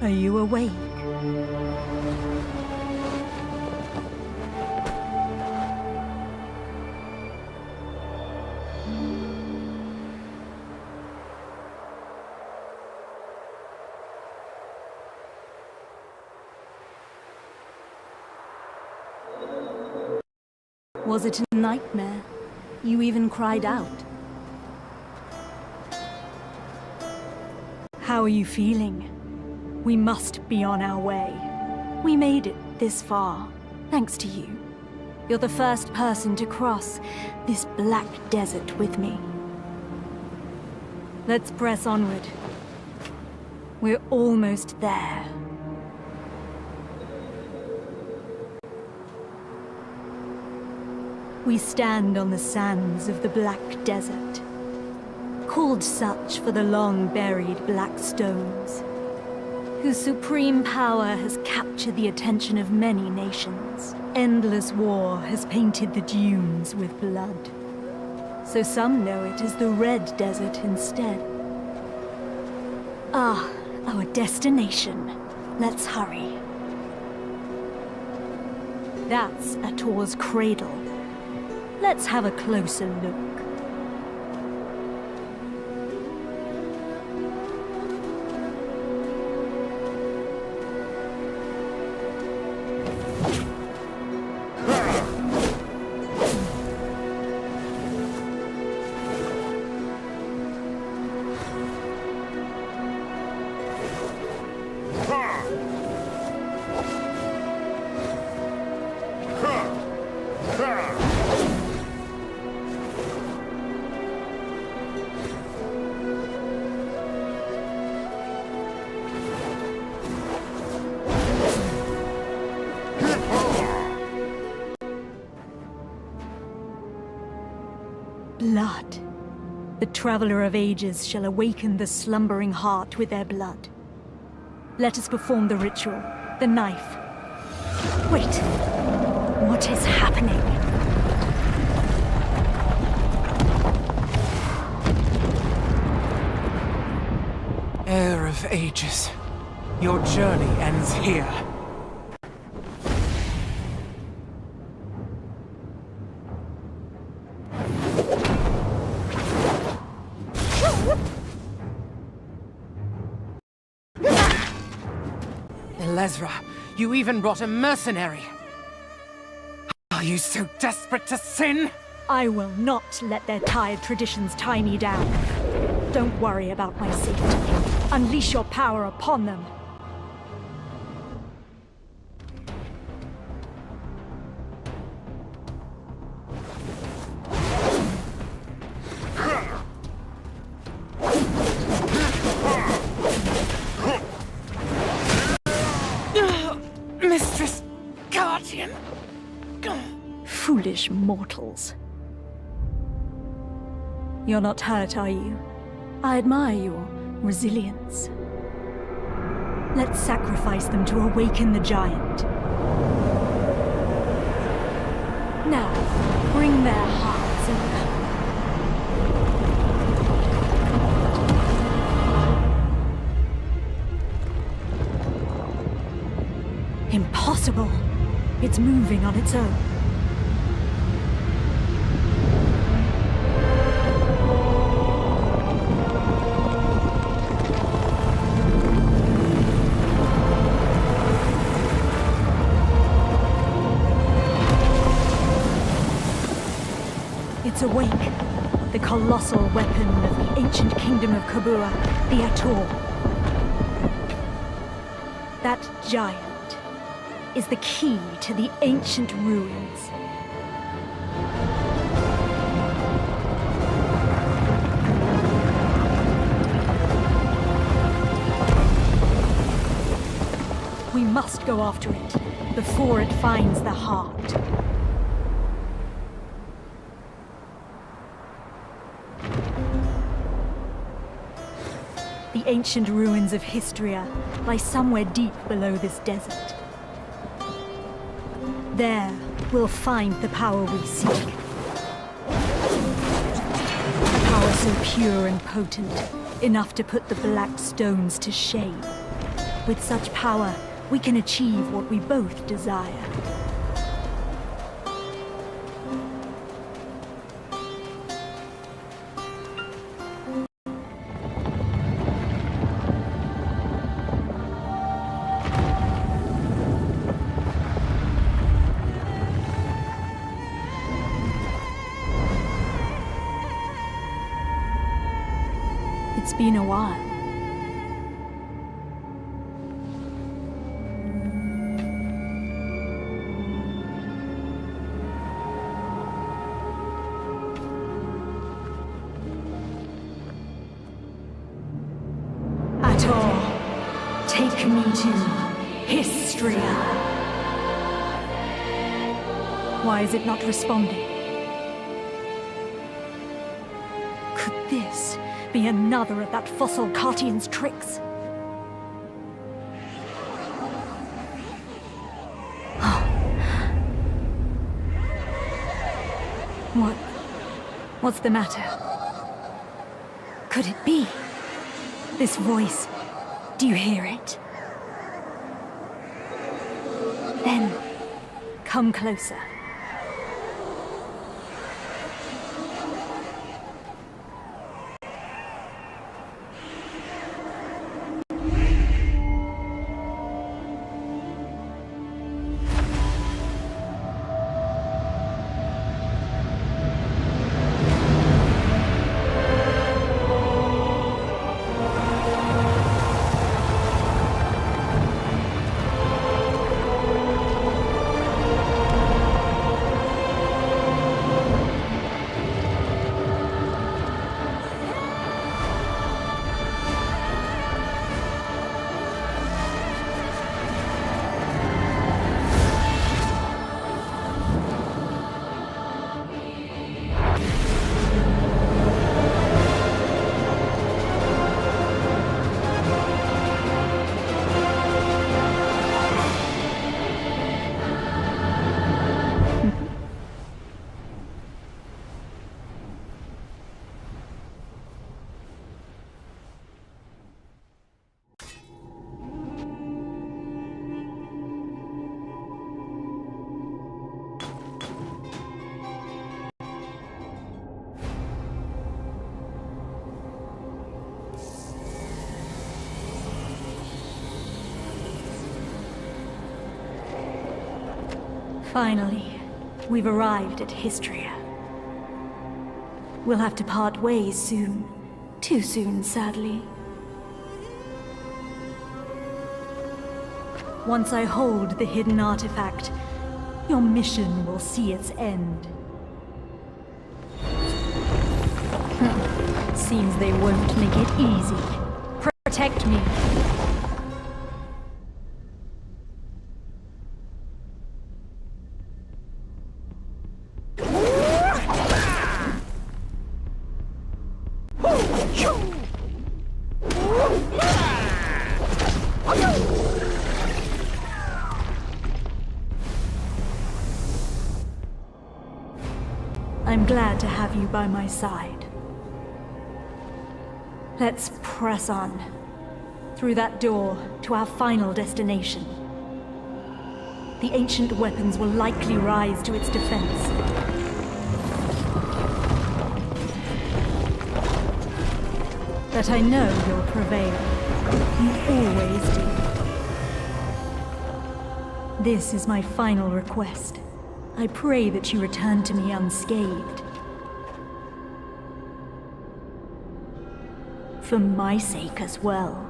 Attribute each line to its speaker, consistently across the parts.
Speaker 1: Are you awake? Was it a nightmare? You even cried out. How are you feeling? We must be on our way. We made it this far, thanks to you. You're the first person to cross this black desert with me. Let's press onward. We're almost there. We stand on the sands of the Black Desert, called such for the long-buried black stones, whose supreme power has captured the attention of many nations. Endless war has painted the dunes with blood, so some know it as the Red Desert instead. Ah, our destination. Let's hurry. That's Ator's cradle. Let's have a closer look. Blood. The Traveler of Ages shall awaken the slumbering heart with their blood. Let us perform the ritual. The knife. Wait. What is happening?
Speaker 2: Heir of ages, your journey ends here. Elezra, you even brought a mercenary. Are you so desperate to sin?
Speaker 1: I will not let their tired traditions tie me down. Don't worry about my safety. Unleash your power upon them.
Speaker 2: Mistress Guardian.
Speaker 1: Foolish mortals. You're not hurt, are you? I admire your resilience. Let's sacrifice them to awaken the giant. Now, bring their hearts in. Impossible! It's moving on its own. It's awake. The colossal weapon of the ancient kingdom of Kabua, the Ator. That giant is the key to the ancient ruins. We must go after it before it finds the heart. The ancient ruins of Histria lie somewhere deep below this desert. There, we'll find the power we seek. A power so pure and potent, enough to put the black stones to shame. With such power, we can achieve what we both desire. It's been a while. Ator, take me to Histria. Why is it not responding? Could this be another of that fossil Cartian's tricks? What's the matter? Could it be? This voice, do you hear it? Then, come closer. Finally, we've arrived at Histria. We'll have to part ways soon. Too soon, sadly. Once I hold the hidden artifact, your mission will see its end. Seems they won't make it easy. Protect me. I'm glad to have you by my side. Let's press on. Through that door, to our final destination. The ancient weapons will likely rise to its defense. But I know you'll prevail. You always do. This is my final request. I pray that you return to me unscathed. For my sake as well.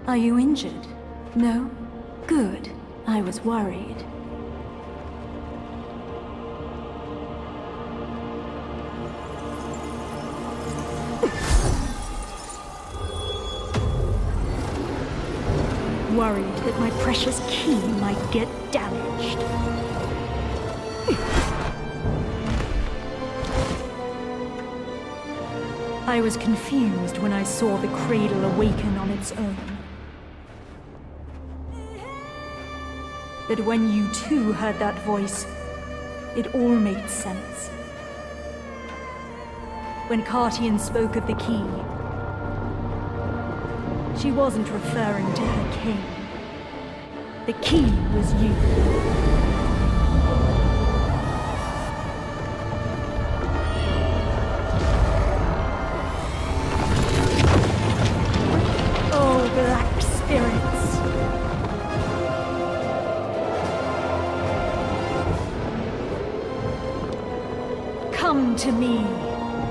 Speaker 1: Are you injured? No? Good. I was worried. Worried that my precious key might get damaged. I was confused when I saw the cradle awaken on its own. But when you too heard that voice, it all made sense. When Cartian spoke of the key, she wasn't referring to her king. The key was you. Oh, black spirits. Come to me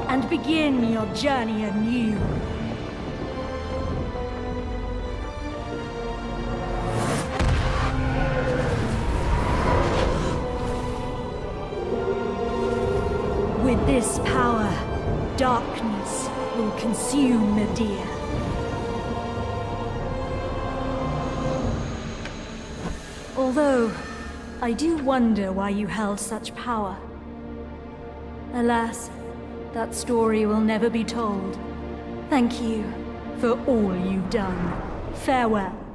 Speaker 1: and begin your journey anew. With this power, darkness will consume Medea. Although, I do wonder why you held such power. Alas, that story will never be told. Thank you for all you've done Farewell.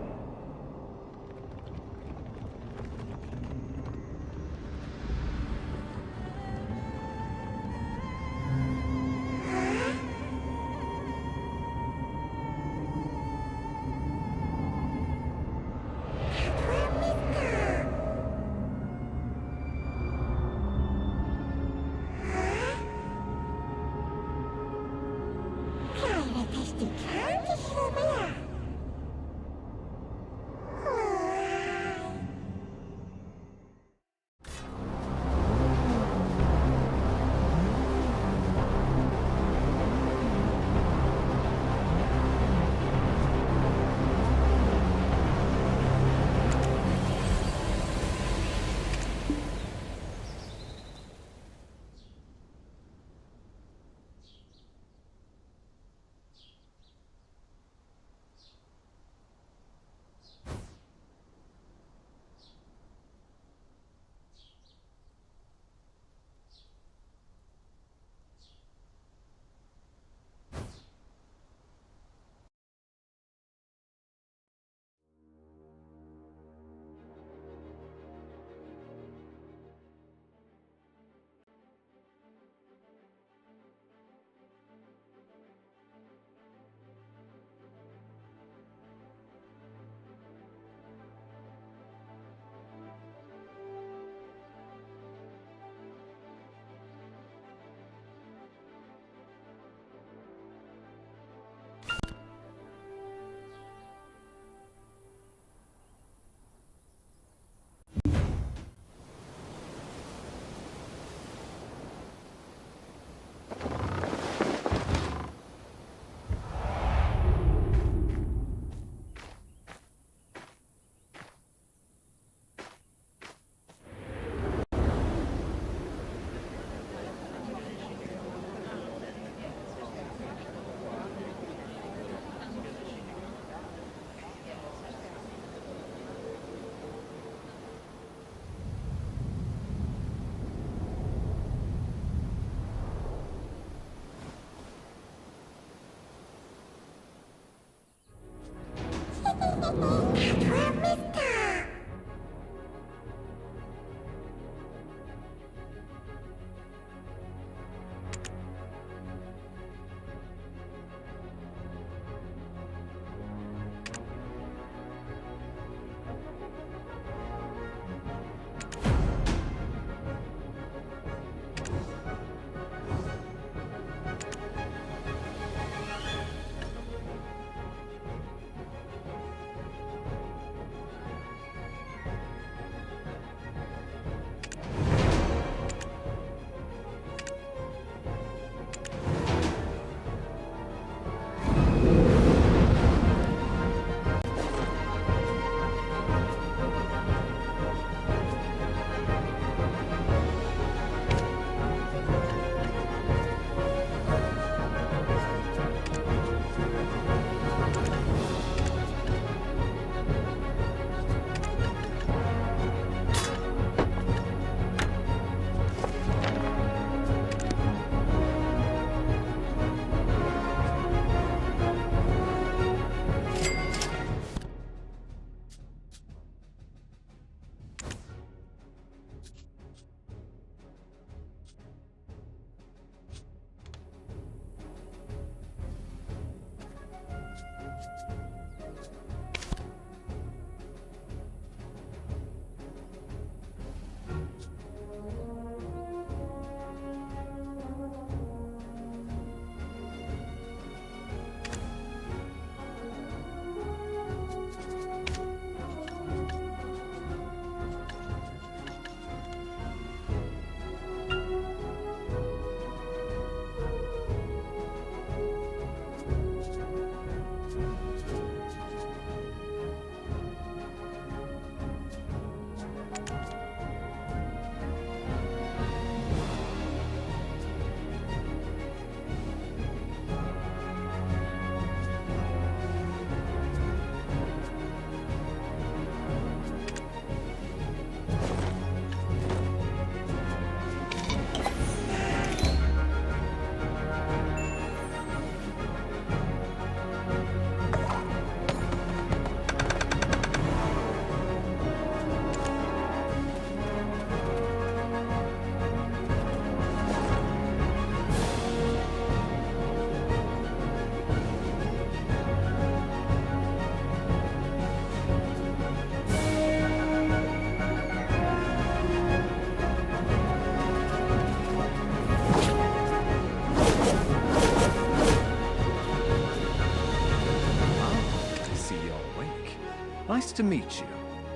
Speaker 3: Nice to meet you.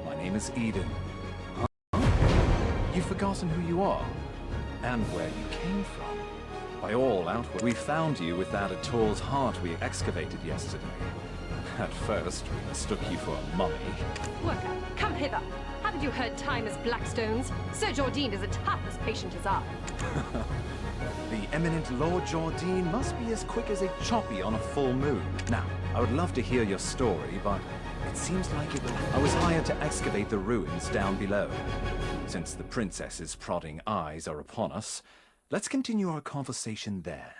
Speaker 3: My name is Eden. Huh? You've forgotten who you are, and where you came from. By all outward, we found you with that Ator's heart we excavated yesterday. At first, we mistook you for a mummy.
Speaker 4: Worker, come hither. Haven't you heard time is Blackstone's? Sir Jordine is a tough as patient as I.
Speaker 3: The eminent Lord Jordine must be as quick as a choppy on a full moon. Now, I would love to hear your story, but it seems like I was hired to excavate the ruins down below. Since the princess's prodding eyes are upon us, let's continue our conversation there.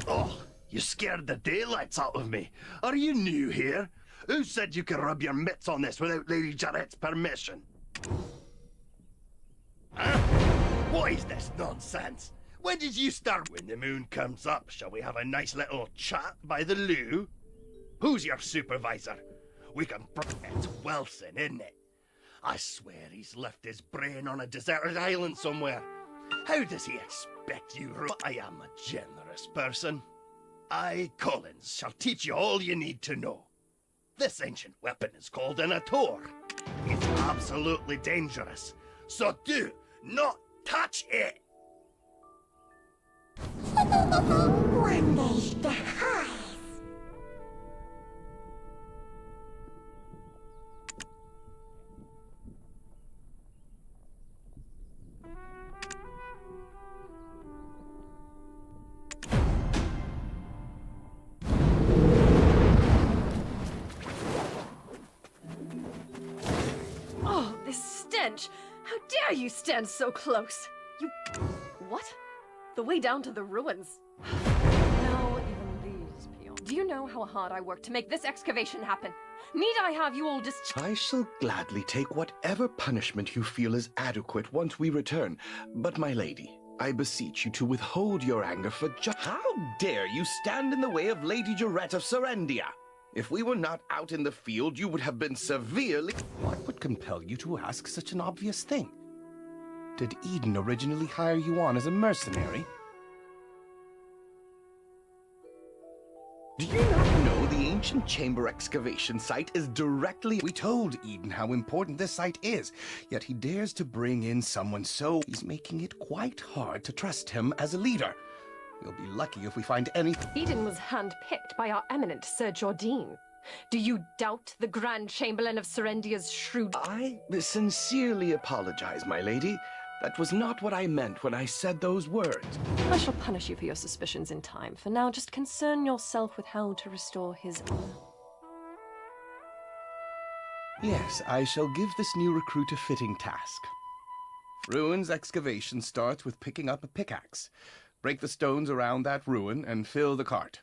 Speaker 5: Oh, you scared the daylights out of me. Are you new here? Who said you could rub your mitts on this without Lady Jarrett's permission? Huh? What is this nonsense? When did you start? When the moon comes up, shall we have a nice little chat by the loo? Who's your supervisor? We can... It's Wilson, isn't it? I swear he's left his brain on a deserted island somewhere. How does he expect you? I am a generous person. I, Collins, shall teach you all you need to know. This ancient weapon is called an Ator. It's absolutely dangerous, so do not touch it!
Speaker 4: Oh, this stench! How dare you stand so close? You... What? The way down to the ruins. Now, even these peons. Do you know how hard I worked to make this excavation happen? Need I have you all
Speaker 6: I shall gladly take whatever punishment you feel is adequate once we return. But, my lady, I beseech you to withhold your anger for just... How dare you stand in the way of Lady Jarrett of Serendia? If we were not out in the field, you would have been severely... What would compel you to ask such an obvious thing? Did Eden originally hire you on as a mercenary? Do you not know the ancient chamber excavation site is directly... We told Eden how important this site is, yet he dares to bring in someone so... He's making it quite hard to trust him as a leader. We'll be lucky if we find any...
Speaker 4: Eden was handpicked by our eminent Sir Jordine. Do you doubt the Grand Chamberlain of Serendia's shrewd...
Speaker 6: I sincerely apologize, my lady. That was not what I meant when I said those words.
Speaker 4: I shall punish you for your suspicions in time. For now, just concern yourself with how to restore his honor.
Speaker 6: Yes, I shall give this new recruit a fitting task. Ruins excavation starts with picking up a pickaxe. Break the stones around that ruin and fill the cart.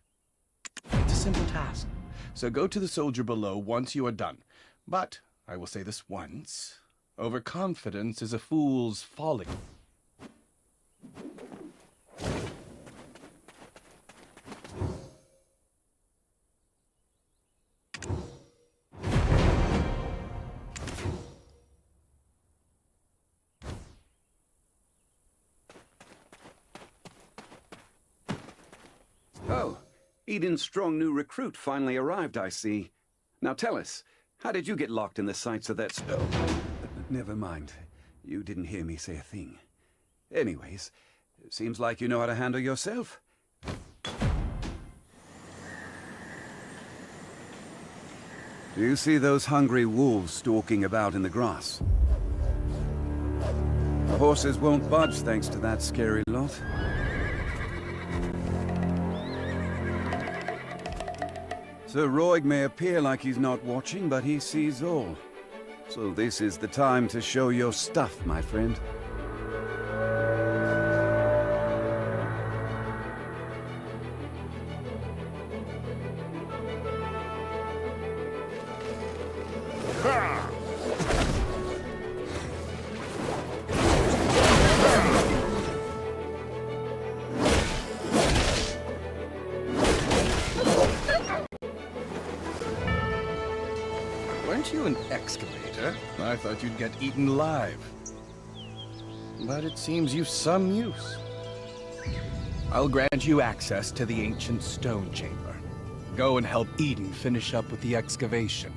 Speaker 6: It's a simple task, so go to the soldier below once you are done. But, I will say this once, overconfidence is a fool's folly.
Speaker 7: Oh, Eden's strong new recruit finally arrived, I see. Now tell us, how did you get locked in the sights of that stone? Never mind. You didn't hear me say a thing. Anyways, it seems like you know how to handle yourself. Do you see those hungry wolves stalking about in the grass? The horses won't budge thanks to that scary lot. Sir Roig may appear like he's not watching, but he sees all. So this is the time to show your stuff, my friend.
Speaker 6: Weren't you an excavator? I thought you'd get eaten live. But it seems you've some use. I'll grant you access to the ancient stone chamber. Go and help Eden finish up with the excavation.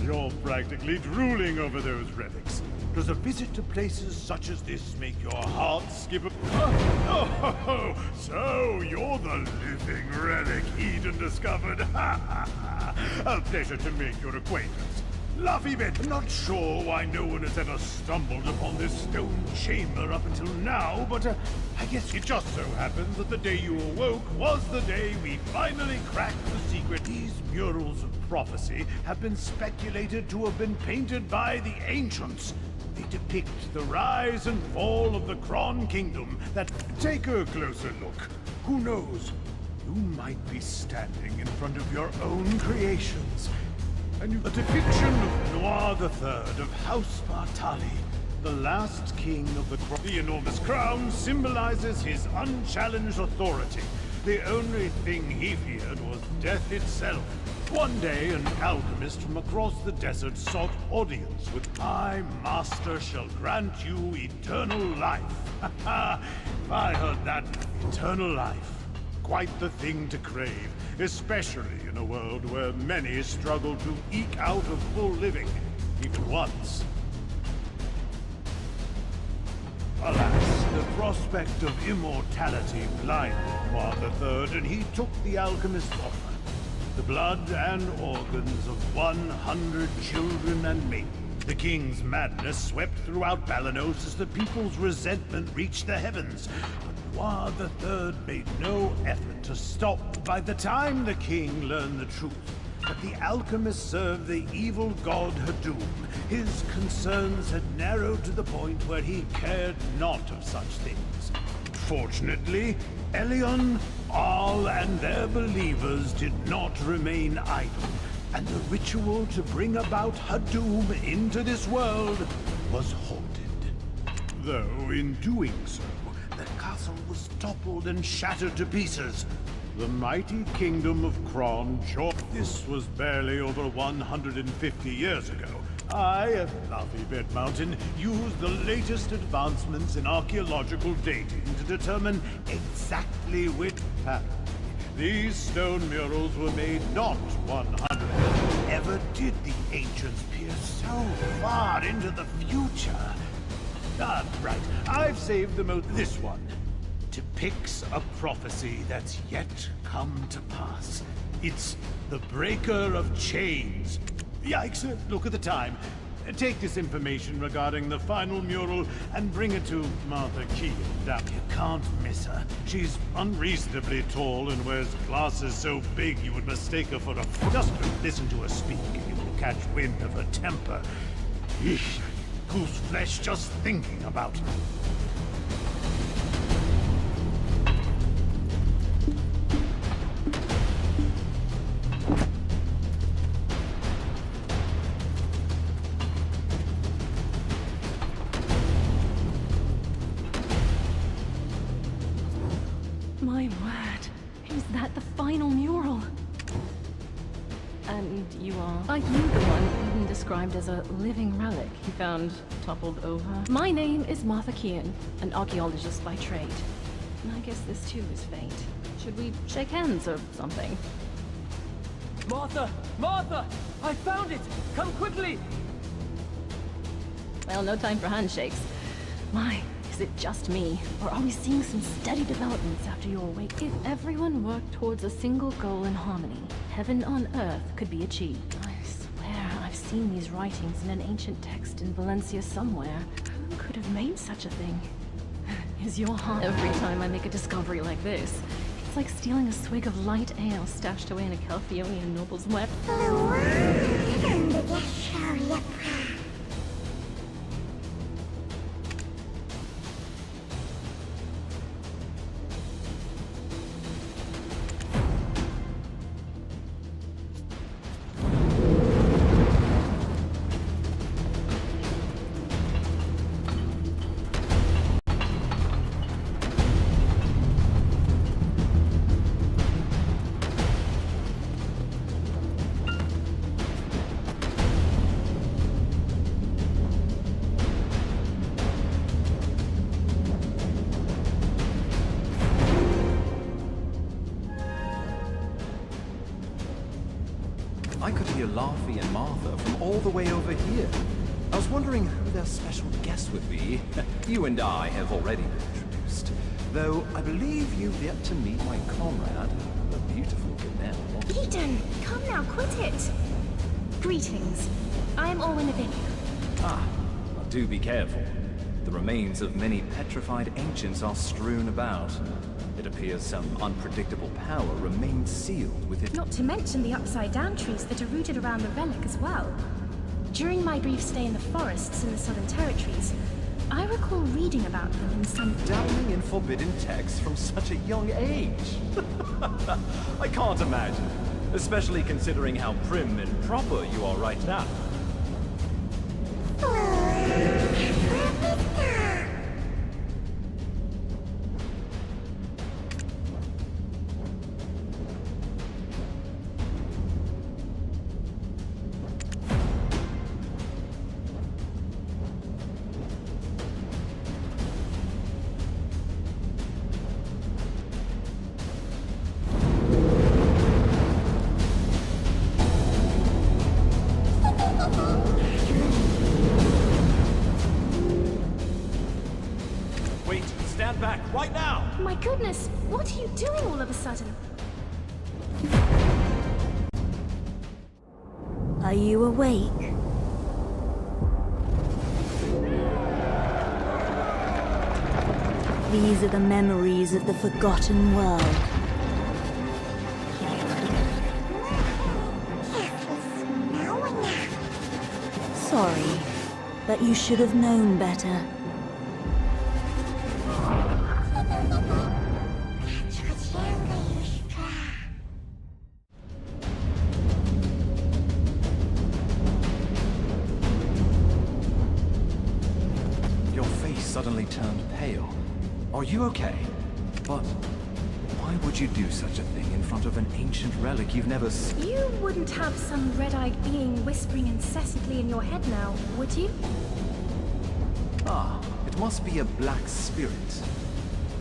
Speaker 8: You're practically drooling over those relics. Does a visit to places such as this make your heart skip a... Oh, so you're the living relic Eden discovered. A pleasure to make your acquaintance. Luffy bit, not sure why no one has ever stumbled upon this stone chamber up until now, but I guess it just so happens that the day you awoke was the day we finally cracked the secret. These murals of prophecy have been speculated to have been painted by the ancients. They depict the rise and fall of the Kron Kingdom. Take a closer look. Who knows? You might be standing in front of your own creations. A depiction of Noir III of House Bartali, the last king of the Kron. The enormous crown symbolizes his unchallenged authority. The only thing he feared was death itself. One day, an alchemist from across the desert sought audience with my master shall grant you eternal life. If I heard that, eternal life. Quite the thing to crave, especially in a world where many struggle to eke out a full living, even once. Alas, the prospect of immortality blinded Noir III, and he took the alchemist's offer. The blood and organs of 100 children and maidens. The king's madness swept throughout Balanos as the people's resentment reached the heavens. But Noir III made no effort to stop. By the time the king learned the truth, that the alchemist served the evil god Hadum, his concerns had narrowed to the point where he cared not of such things. Fortunately, Elion, Arl, and their believers did not remain idle, and the ritual to bring about Hadum into this world was halted. Though in doing so, the castle was toppled and shattered to pieces. The mighty kingdom of Kron joined. This was barely over 150 years ago. I, at Luffy Bed Mountain, used the latest advancements in archaeological dating to determine exactly which pattern. These stone murals were made not 100. Ever did the ancients peer so far into the future? Ah, right. I've saved the most. This one depicts a prophecy that's yet come to pass. It's the Breaker of Chains. Yikes, look at the time. Take this information regarding the final mural and bring it to Martha Keane. Now, you can't miss her. She's unreasonably tall and wears glasses so big you would mistake her for a... Just listen to her speak and you will catch wind of her temper. Eesh, goose flesh just thinking about it.
Speaker 4: My word. Is that the final mural? And you are? Are you the one Eden described as a living relic he found toppled over? My name is Martha Keane, an archaeologist by trade. And I guess this too is fate. Should we shake hands or something?
Speaker 2: Martha! Martha! I found it! Come quickly!
Speaker 4: Well, no time for handshakes. My, is it just me? Or are we seeing some steady developments after your awake? If everyone worked towards a single goal in harmony, heaven on earth could be achieved. I swear I've seen these writings in an ancient text in Valencia somewhere. Who could have made such a thing? Is your heart... Every time I make a discovery like this, it's like stealing a swig of light ale stashed away in a Calphionian noble's weapon.
Speaker 3: I could hear Laffy and Martha from all the way over here. I was wondering who their special guest would be. You and I have already been introduced. Though I believe you've yet to meet my comrade, the beautiful Ganelle.
Speaker 9: Eden, come now, quit it! Greetings. I am Orwin of Ilium.
Speaker 3: Ah, well, do be careful. The remains of many petrified ancients are strewn about. It appears some unpredictable power remains sealed within...
Speaker 9: Not to mention the upside-down trees that are rooted around the relic as well. During my brief stay in the forests in the Southern Territories, I recall reading about them in some...
Speaker 3: Dabbling in forbidden texts from such a young age. I can't imagine, especially considering how prim and proper you are right now. Stand back, right now!
Speaker 9: My goodness, what are you doing all of a sudden?
Speaker 1: Are you awake? These are the memories of the forgotten world. Sorry, but you should have known better.
Speaker 3: Suddenly turned pale. Are you okay? But why would you do such a thing in front of an ancient relic you've never seen?
Speaker 9: You wouldn't have some red-eyed being whispering incessantly in your head now, would you?
Speaker 3: Ah, it must be a black spirit.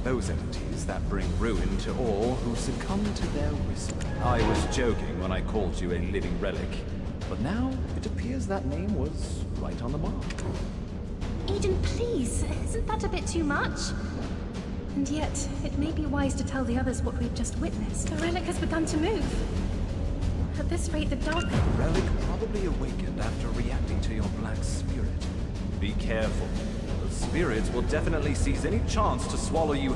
Speaker 3: Those entities that bring ruin to all who succumb to their whisper. I was joking when I called you a living relic, but now it appears that name was right on the mark.
Speaker 9: Eden, please, isn't that a bit too much? And yet, it may be wise to tell the others what we've just witnessed. The relic has begun to move. At this rate, the dark...
Speaker 3: The relic probably awakened after reacting to your black spirit. Be careful. The spirits will definitely seize any chance to swallow you.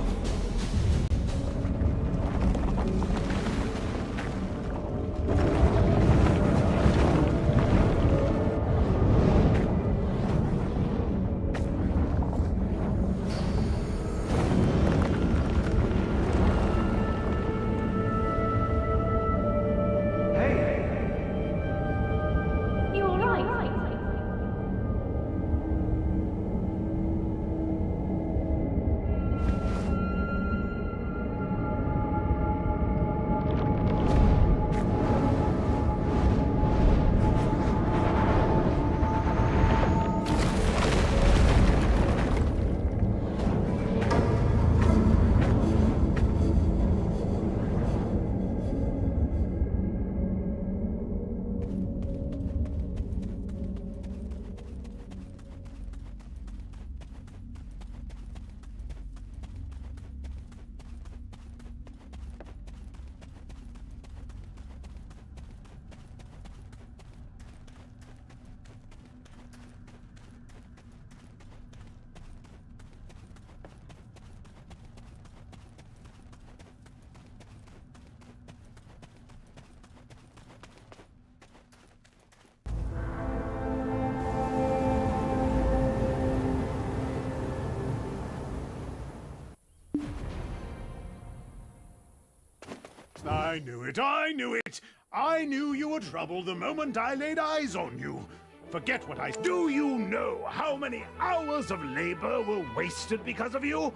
Speaker 8: I knew it, I knew it! I knew you were trouble the moment I laid eyes on you. Forget what I... Do you know how many hours of labor were wasted because of you?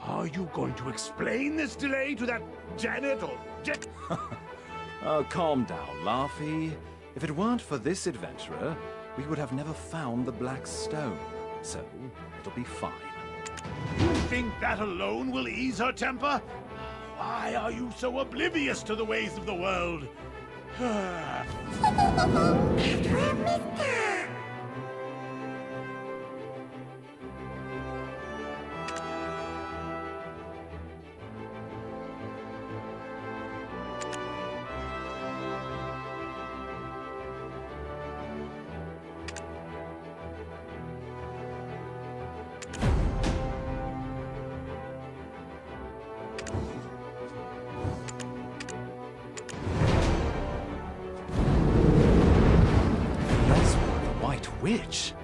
Speaker 8: Are you going to explain this delay to that Janet or Jet?
Speaker 3: Oh, calm down, Laufey. If it weren't for this adventurer, we would have never found the Black Stone. So, it'll be fine.
Speaker 8: You think that alone will ease her temper? Why are you so oblivious to the ways of the world?
Speaker 3: Witch?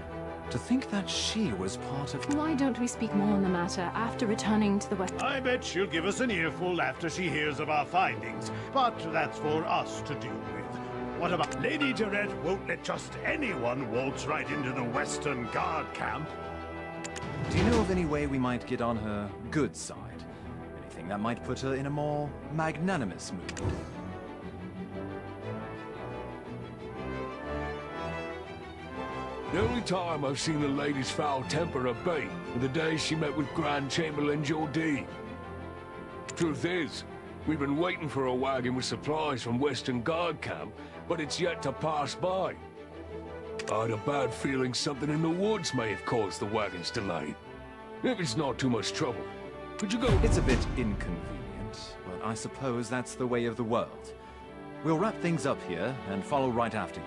Speaker 3: To think that she was part of...
Speaker 10: Why don't we speak more on the matter after returning to the West?
Speaker 8: I bet she'll give us an earful after she hears of our findings, but that's for us to deal with. What about Lady Jarette won't let just anyone waltz right into the Western Guard camp?
Speaker 3: Do you know of any way we might get on her good side? Anything that might put her in a more magnanimous mood?
Speaker 11: The only time I've seen the lady's foul temper abate were the day she met with Grand Chamberlain Jordine. Truth is, we've been waiting for a wagon with supplies from Western Guard camp, but it's yet to pass by. I had a bad feeling something in the woods may have caused the wagon's delay. If it's not too much trouble, could you go?
Speaker 3: It's a bit inconvenient, but I suppose that's the way of the world. We'll wrap things up here and follow right after you.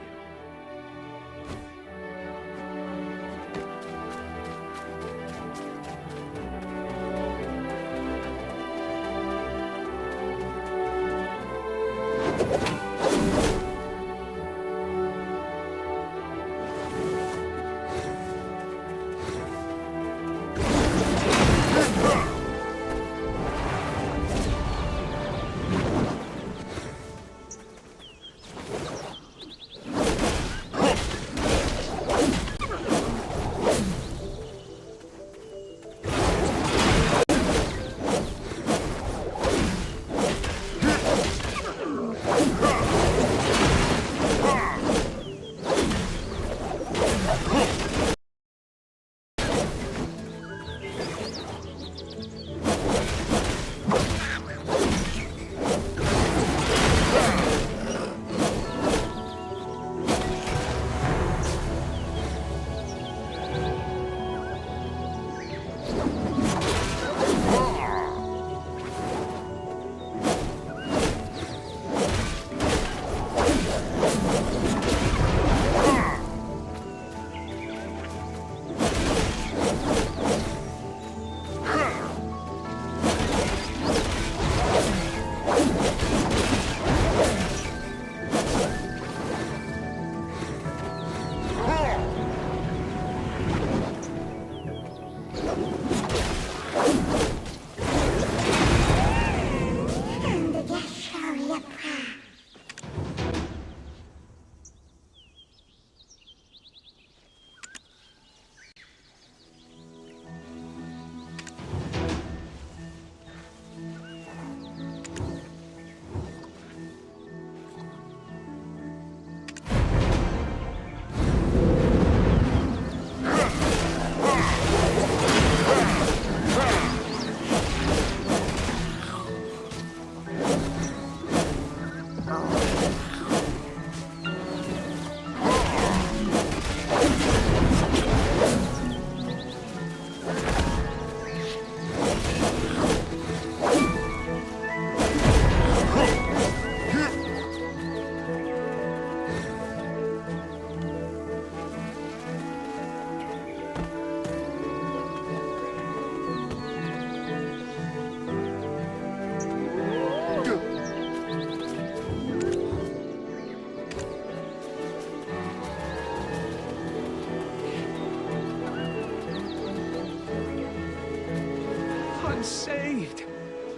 Speaker 11: I'm saved!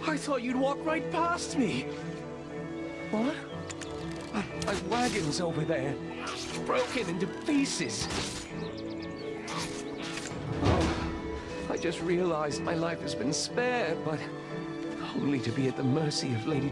Speaker 11: I thought you'd walk right past me! What? My wagon's over there, broken into pieces. Oh, I just realized my life has been spared, but only to be at the mercy of Lady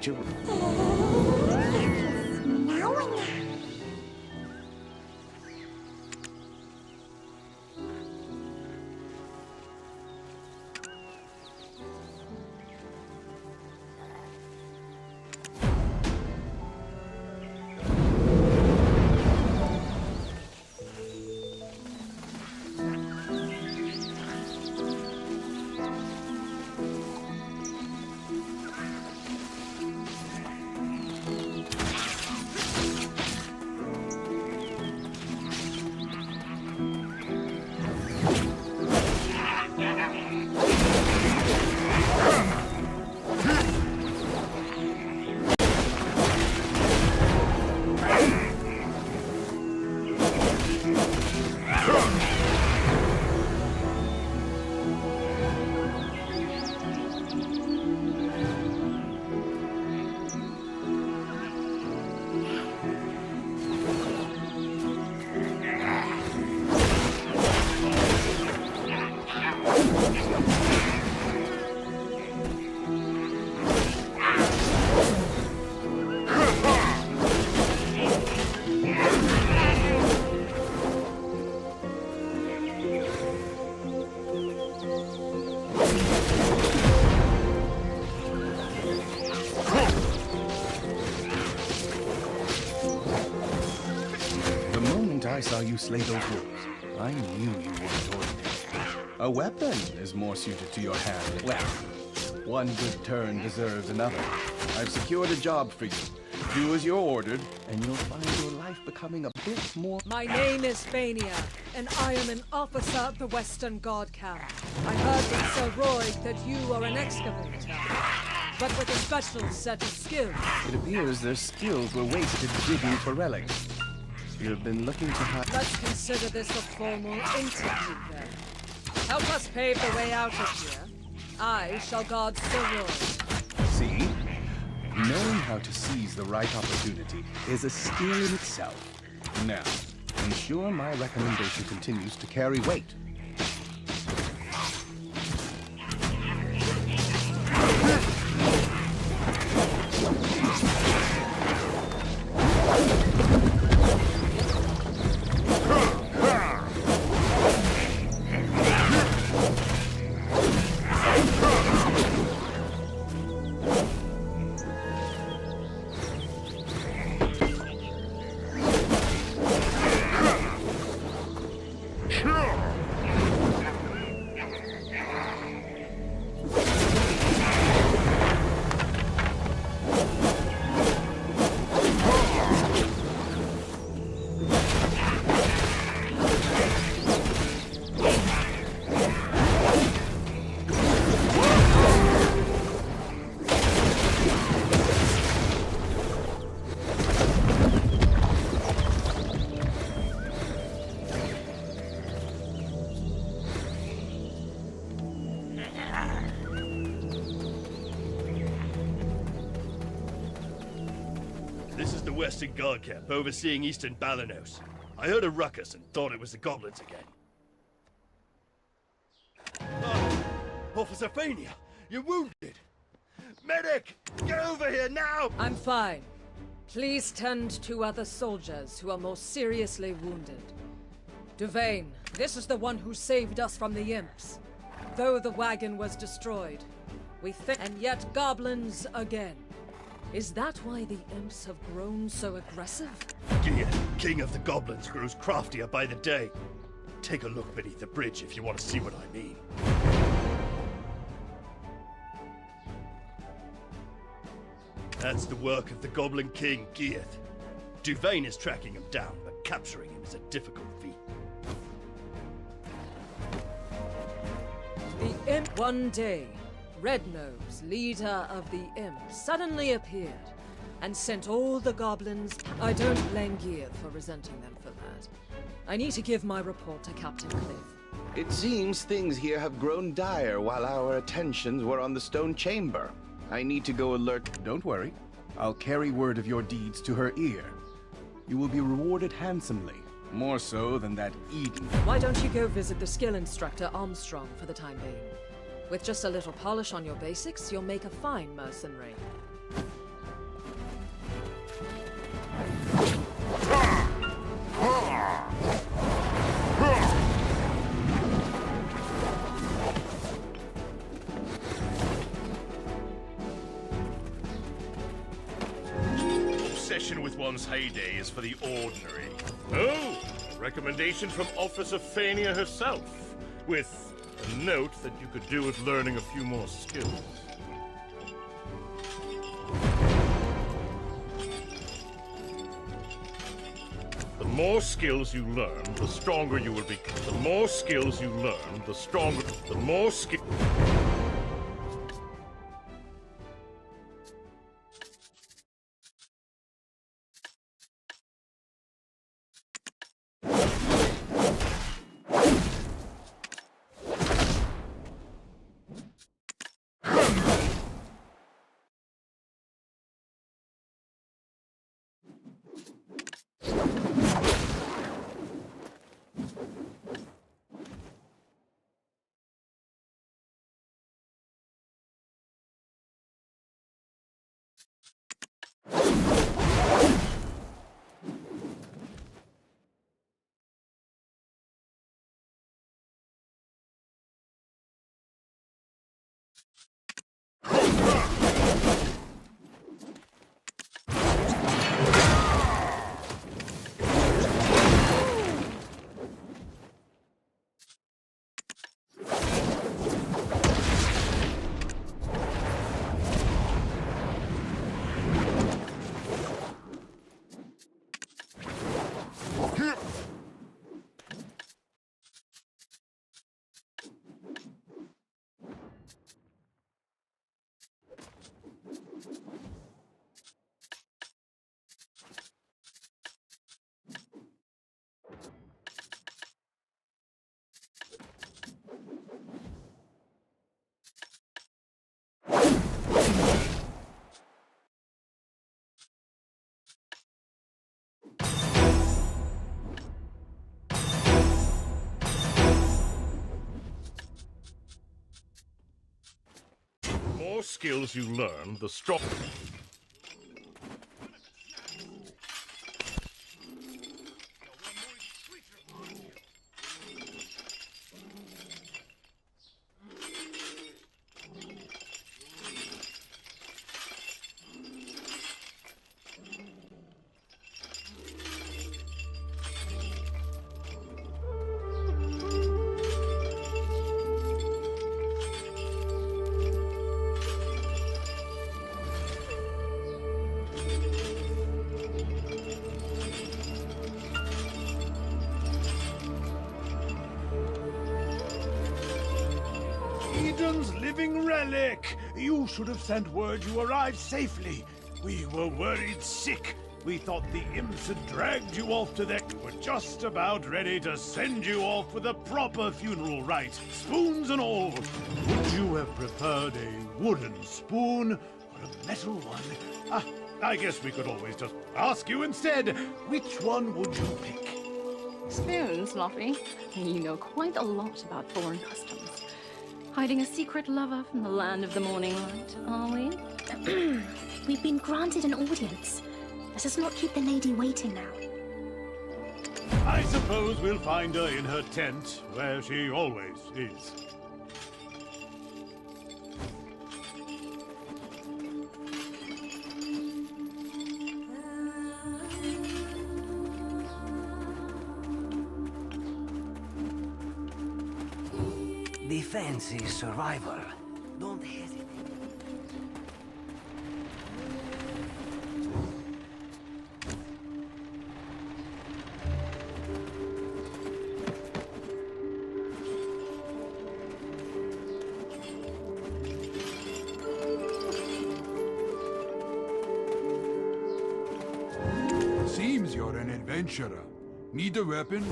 Speaker 6: I saw you slay those wolves, I knew you weren't ordinary. A weapon is more suited to your hand. Well, one good turn deserves another. I've secured a job for you. Do as you're ordered, and you'll find your life becoming a bit more...
Speaker 12: My name is Fania, and I am an officer of the Western God Camp. I heard from Sir Roig that you are an excavator, but with a special set of skills.
Speaker 6: It appears their skills were wasted digging for relics. You've been looking to hide...
Speaker 12: Let's consider this a formal interview, then. Help us pave the way out of here. I shall guard Sir Roig.
Speaker 6: See? Knowing how to seize the right opportunity is a skill in itself. Now, ensure my recommendation continues to carry weight.
Speaker 5: This is the Western Guard Camp, overseeing Eastern Balanos. I heard a ruckus and thought it was the goblins again. Oh, Officer Fania, you're wounded! Medic! Get over here now!
Speaker 12: I'm fine. Please tend to other soldiers who are more seriously wounded. Duvain, this is the one who saved us from the imps. Though the wagon was destroyed, we think... And yet goblins again. Is that why the imps have grown so aggressive?
Speaker 5: Gia, king of the goblins, grows craftier by the day. Take a look beneath the bridge if you want to see what I mean. That's the work of the Goblin King, Gieth. Duvain is tracking him down, but capturing him is a difficult feat.
Speaker 12: The imp... One day, Rednose, leader of the imps, suddenly appeared and sent all the goblins... I don't blame Gieth for resenting them for that. I need to give my report to Captain Cliff.
Speaker 6: It seems things here have grown dire while our attentions were on the stone chamber. I need to go alert... Don't worry.
Speaker 13: I'll carry word of your deeds to her ear. You will be rewarded handsomely, more so than that Eden.
Speaker 12: Why don't you go visit the skill instructor Armstrong for the time being? With just a little polish on your basics, you'll make a fine mercenary.
Speaker 5: Obsession with one's heyday is for the ordinary. Oh, a recommendation from Officer Fania herself, with a note that you could do with learning a few more skills. The more skills you learn, the stronger you will become. The more skills you learn, the stronger. The more skill. The more skills you learn, the stronger.
Speaker 8: Eden's living relic! You should have sent word you arrived safely. We were worried sick. We thought the imps had dragged you off to their... We're just about ready to send you off with a proper funeral rite, spoons and all. Would you have preferred a wooden spoon or a metal one? Ah, I guess we could always just ask you instead. Which one would you pick?
Speaker 10: Spoons, Luffy. You know quite a lot about foreign customs. Hiding a secret lover from the land of the morning light, are we?
Speaker 9: We've been granted an audience. Let us not keep the lady waiting now.
Speaker 8: I suppose we'll find her in her tent, where she always is.
Speaker 14: Defense is survival. Don't hesitate.
Speaker 11: Seems you're an adventurer. Need a weapon?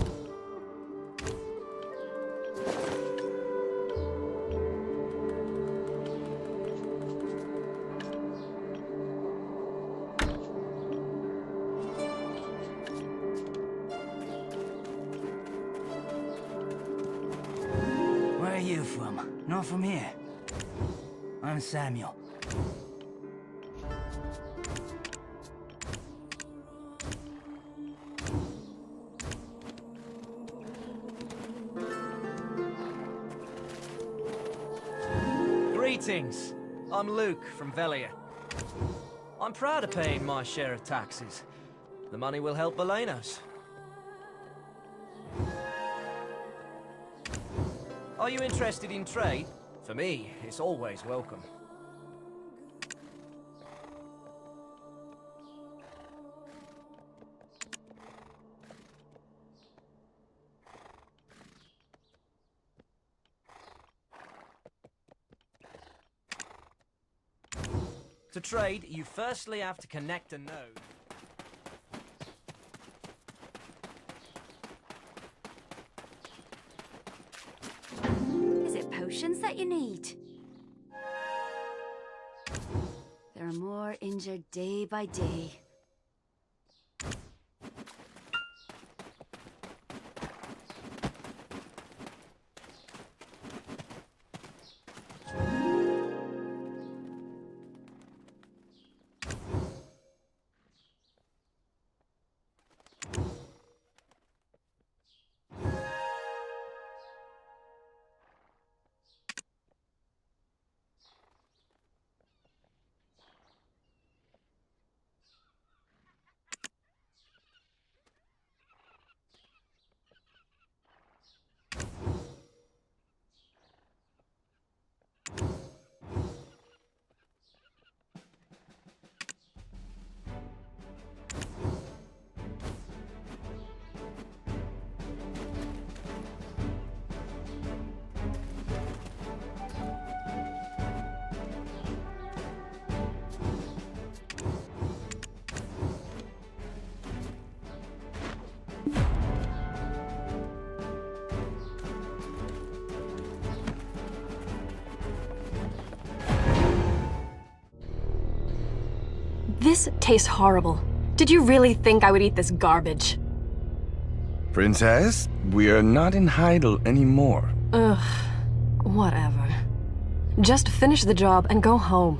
Speaker 14: from? Not from here. I'm Samuel.
Speaker 15: Greetings. I'm Luke from Velia. I'm proud of paying my share of taxes. The money will help Belenos. Are you interested in trade? For me, it's always welcome. To trade, you firstly have to connect a node.
Speaker 16: Is it potions that you need? There are more injured day by day.
Speaker 17: This tastes horrible. Did you really think I would eat this garbage?
Speaker 6: Princess, we are not in Heidel anymore.
Speaker 17: Ugh, whatever. Just finish the job and go home.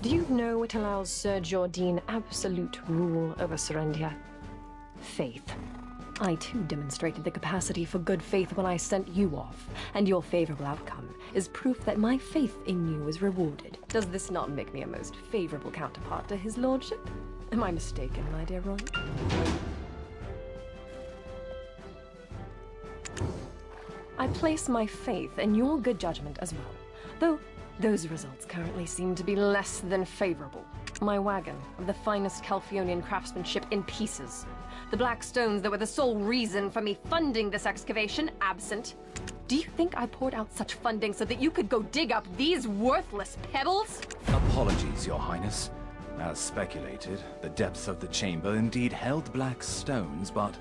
Speaker 9: Do you know what allows Sir Jordine absolute rule over Serendia? Faith. I too demonstrated the capacity for good faith when I sent you off, and your favorable outcome is proof that my faith in you is rewarded. Does this not make me a most favorable counterpart to his lordship? Am I mistaken, my dear Roy? I place my faith in your good judgment as well, though those results currently seem to be less than favorable. My wagon of the finest Calphionian craftsmanship in pieces. The black stones that were the sole reason for me funding this excavation absent. Do you think I poured out such funding so that you could go dig up these worthless pebbles?
Speaker 3: Apologies, Your Highness. As speculated, the depths of the chamber indeed held black stones, but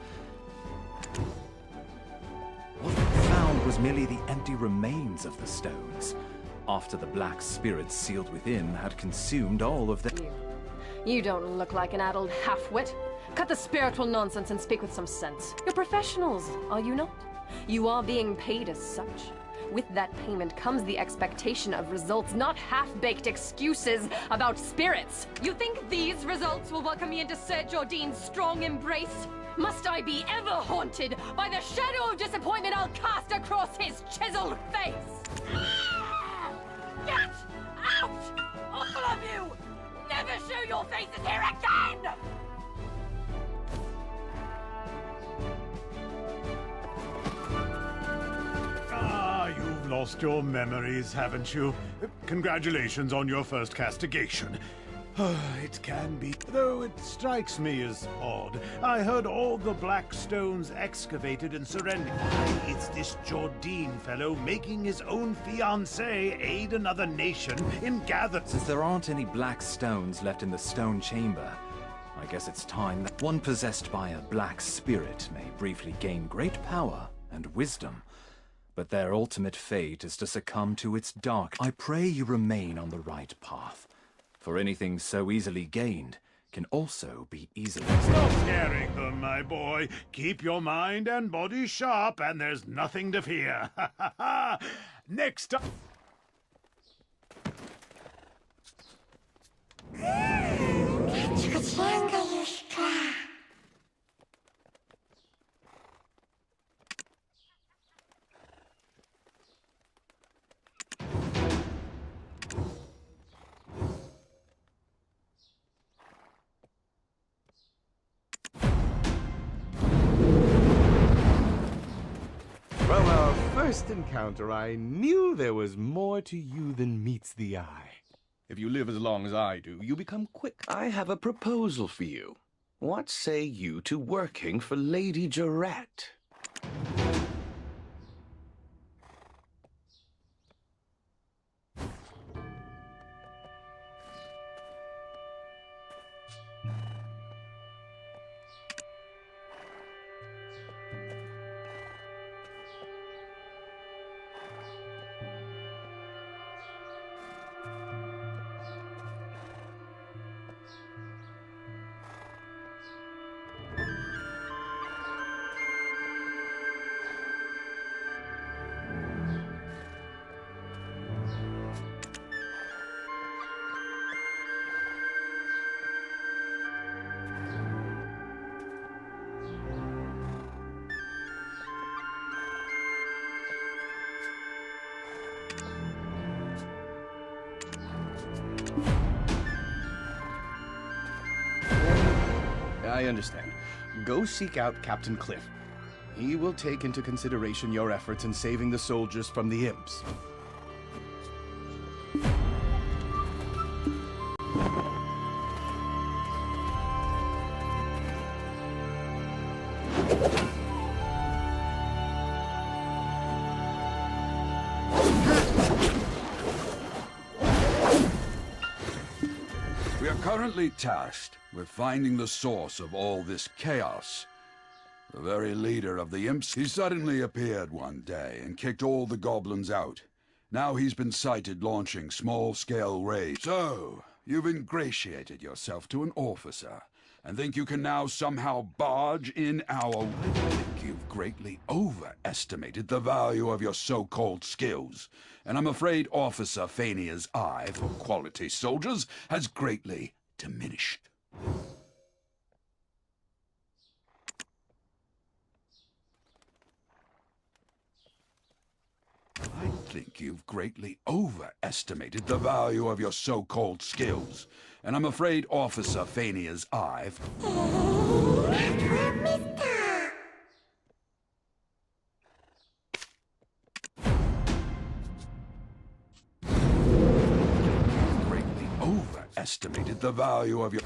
Speaker 3: what we found was merely the empty remains of the stones, after the black spirits sealed within had consumed all of the—
Speaker 9: You don't look like an addled half-wit. Cut the spiritual nonsense and speak with some sense. You're professionals, are you not? You are being paid as such. With that payment comes the expectation of results, not half-baked excuses about spirits. You think these results will welcome me into Sir Jordine's strong embrace? Must I be ever haunted by the shadow of disappointment I'll cast across his chiseled face? Get out! All of you! Never show your faces here again!
Speaker 8: You've lost your memories, haven't you? Congratulations on your first castigation. It can be, though it strikes me as odd. I heard all the black stones excavated and surrendered. Why, it's this Jordine fellow making his own fiancée aid another nation in gathering.
Speaker 3: Since there aren't any black stones left in the stone chamber, I guess it's time that one possessed by a black spirit may briefly gain great power and wisdom, but their ultimate fate is to succumb to its dark. I pray you remain on the right path, for anything so easily gained can also be easily...
Speaker 8: Stop scaring them, my boy. Keep your mind and body sharp, and there's nothing to fear. Next up...
Speaker 13: From our first encounter, I knew there was more to you than meets the eye. If you live as long as I do, you become quick.
Speaker 6: I have a proposal for you. What say you to working for Lady Jarrett?
Speaker 13: I understand. Go seek out Captain Cliff. He will take into consideration your efforts in saving the soldiers from the imps.
Speaker 18: We are currently tasked with finding the source of all this chaos. The very leader of the imps, he suddenly appeared one day and kicked all the goblins out. Now he's been sighted launching small-scale raids. So, you've ingratiated yourself to an officer, and think you can now somehow barge in our... I think you've greatly overestimated the value of your so-called skills, and I'm afraid Officer Fania's eye for quality soldiers has greatly diminished. I think you've greatly overestimated the value of your so-called skills, and I'm afraid Officer Fania's eye... greatly overestimated the value of your...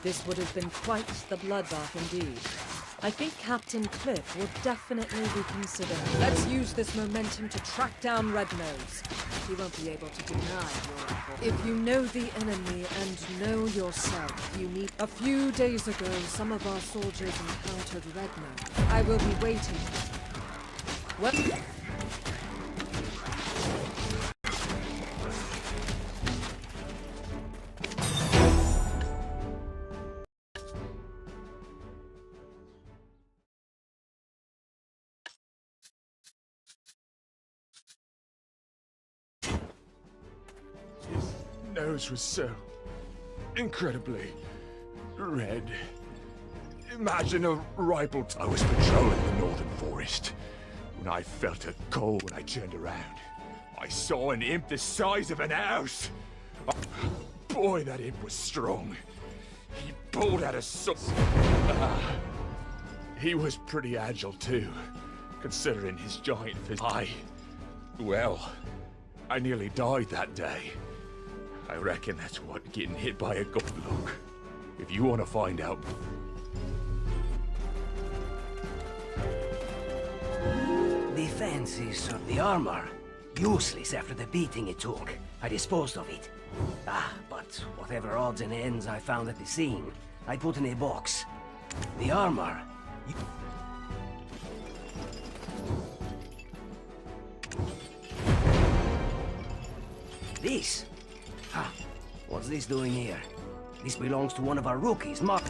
Speaker 12: This would have been quite the bloodbath indeed. I think Captain Cliff will definitely reconsider. Let's use this momentum to track down Red Nose. He won't be able to deny your report. If you know the enemy and know yourself, you need... A few days ago, some of our soldiers encountered Red Nose. I will be waiting. What?
Speaker 11: Nose was so incredibly red. Imagine a ripple. I was patrolling the northern forest when I felt a cold. When I turned around, I saw an imp the size of an house. Boy, that imp was strong. He pulled out a sword. He was pretty agile too, considering his giant physique. Well, I nearly died that day. I reckon that's what getting hit by a goblin. If you want to find out...
Speaker 14: Defenses of the armor. Useless after the beating it took. I disposed of it. But whatever odds and ends I found at the scene, I put in a box. The armor... This? What's this doing here? This belongs to one of our rookies, Mark.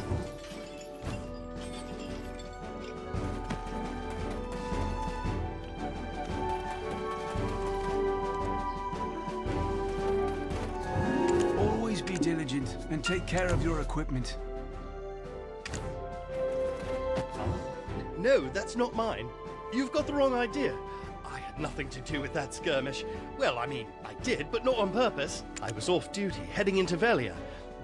Speaker 19: Always be diligent and take care of your equipment.
Speaker 5: No, that's not mine. You've got the wrong idea. I had nothing to do with that skirmish. Well, I mean, I did, but not on purpose. I was off duty, heading into Velia.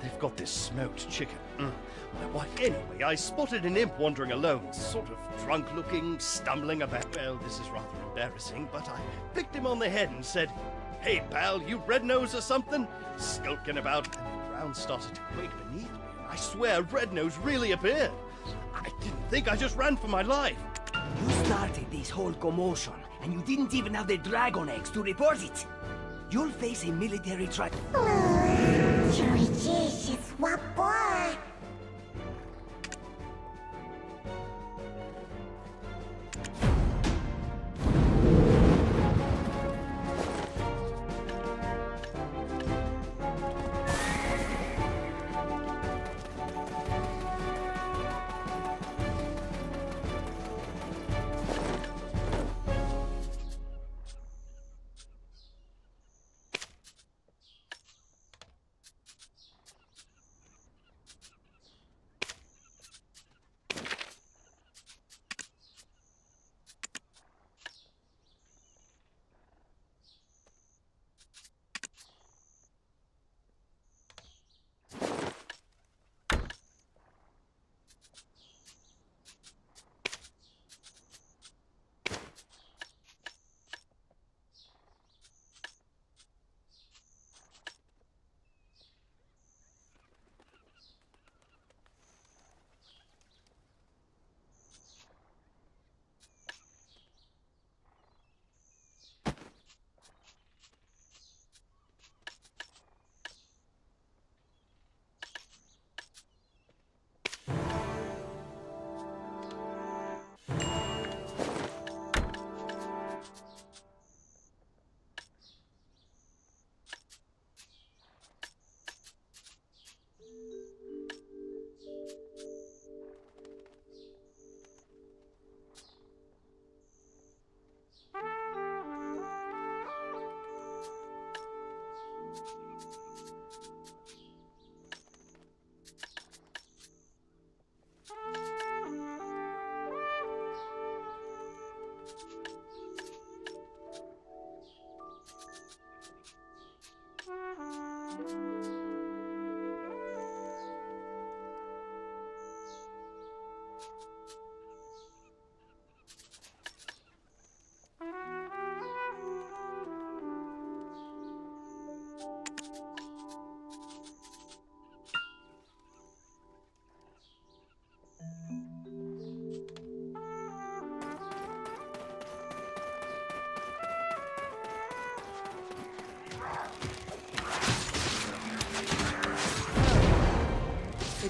Speaker 5: They've got this smoked chicken. My wife. Anyway, I spotted an imp wandering alone, sort of drunk-looking, stumbling about. Well, this is rather embarrassing, but I flicked him on the head and said, "Hey, pal, you red nose or something?" Skulking about, and the ground started to quake beneath me. I swear, Red Nose really appeared. I didn't think. I just ran for my life.
Speaker 14: You started this whole commotion, and you didn't even have the dragon eggs to report it. You'll face a military trial.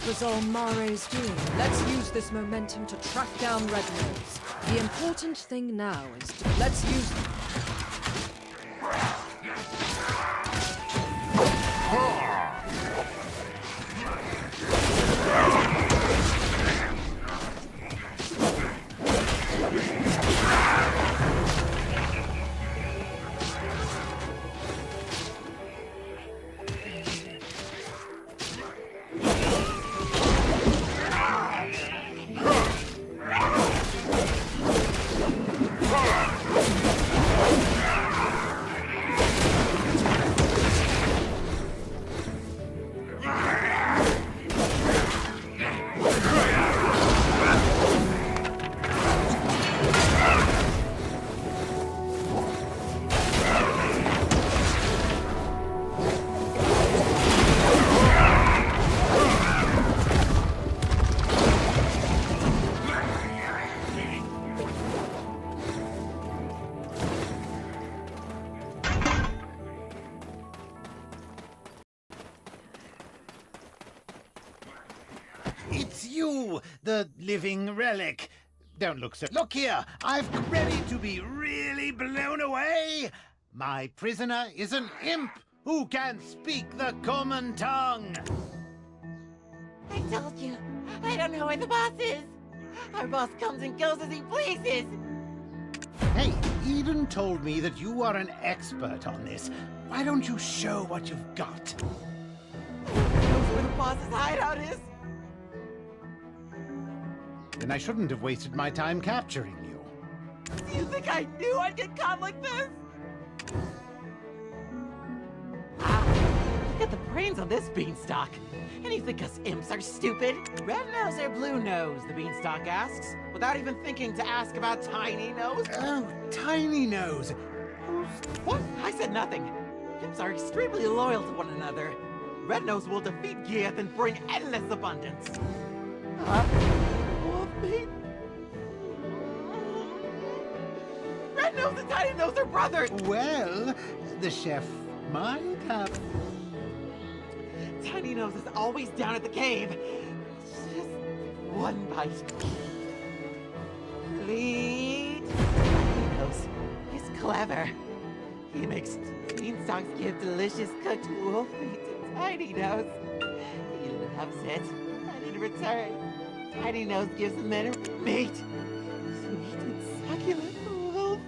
Speaker 12: It was all Mare's doing. Let's use this momentum to track down Red Nose. The important thing now is to... Let's use...
Speaker 8: It's you, the living relic. Don't look so... Look here, I've ready to be really blown away. My prisoner is an imp who can speak the common tongue.
Speaker 20: I told you, I don't know where the boss is. Our boss comes and goes as he pleases.
Speaker 8: Hey, Eden told me that you are an expert on this. Why don't you show what you've got?
Speaker 20: Who knows where the boss's hideout is?
Speaker 8: Then I shouldn't have wasted my time capturing you.
Speaker 20: Do you think I knew I'd get caught like this? Look at the brains on this beanstalk. And you think us imps are stupid? Red nose or blue nose, the beanstalk asks, without even thinking to ask about Tiny Nose.
Speaker 8: Oh, Tiny Nose.
Speaker 20: What? I said nothing. Imps are extremely loyal to one another. Red Nose will defeat Gieth and bring endless abundance. Wolfmeat? Red Nose and Tiny Nose are brothers!
Speaker 8: Well, the chef might have...
Speaker 20: Tiny Nose is always down at the cave. Just one bite. Lead. Tiny Nose is clever. He makes beanstalks give delicious cooked wolf meat to Tiny Nose. He loves it. And in return, Tiny Nose gives the men meat. Sweet and succulent wolf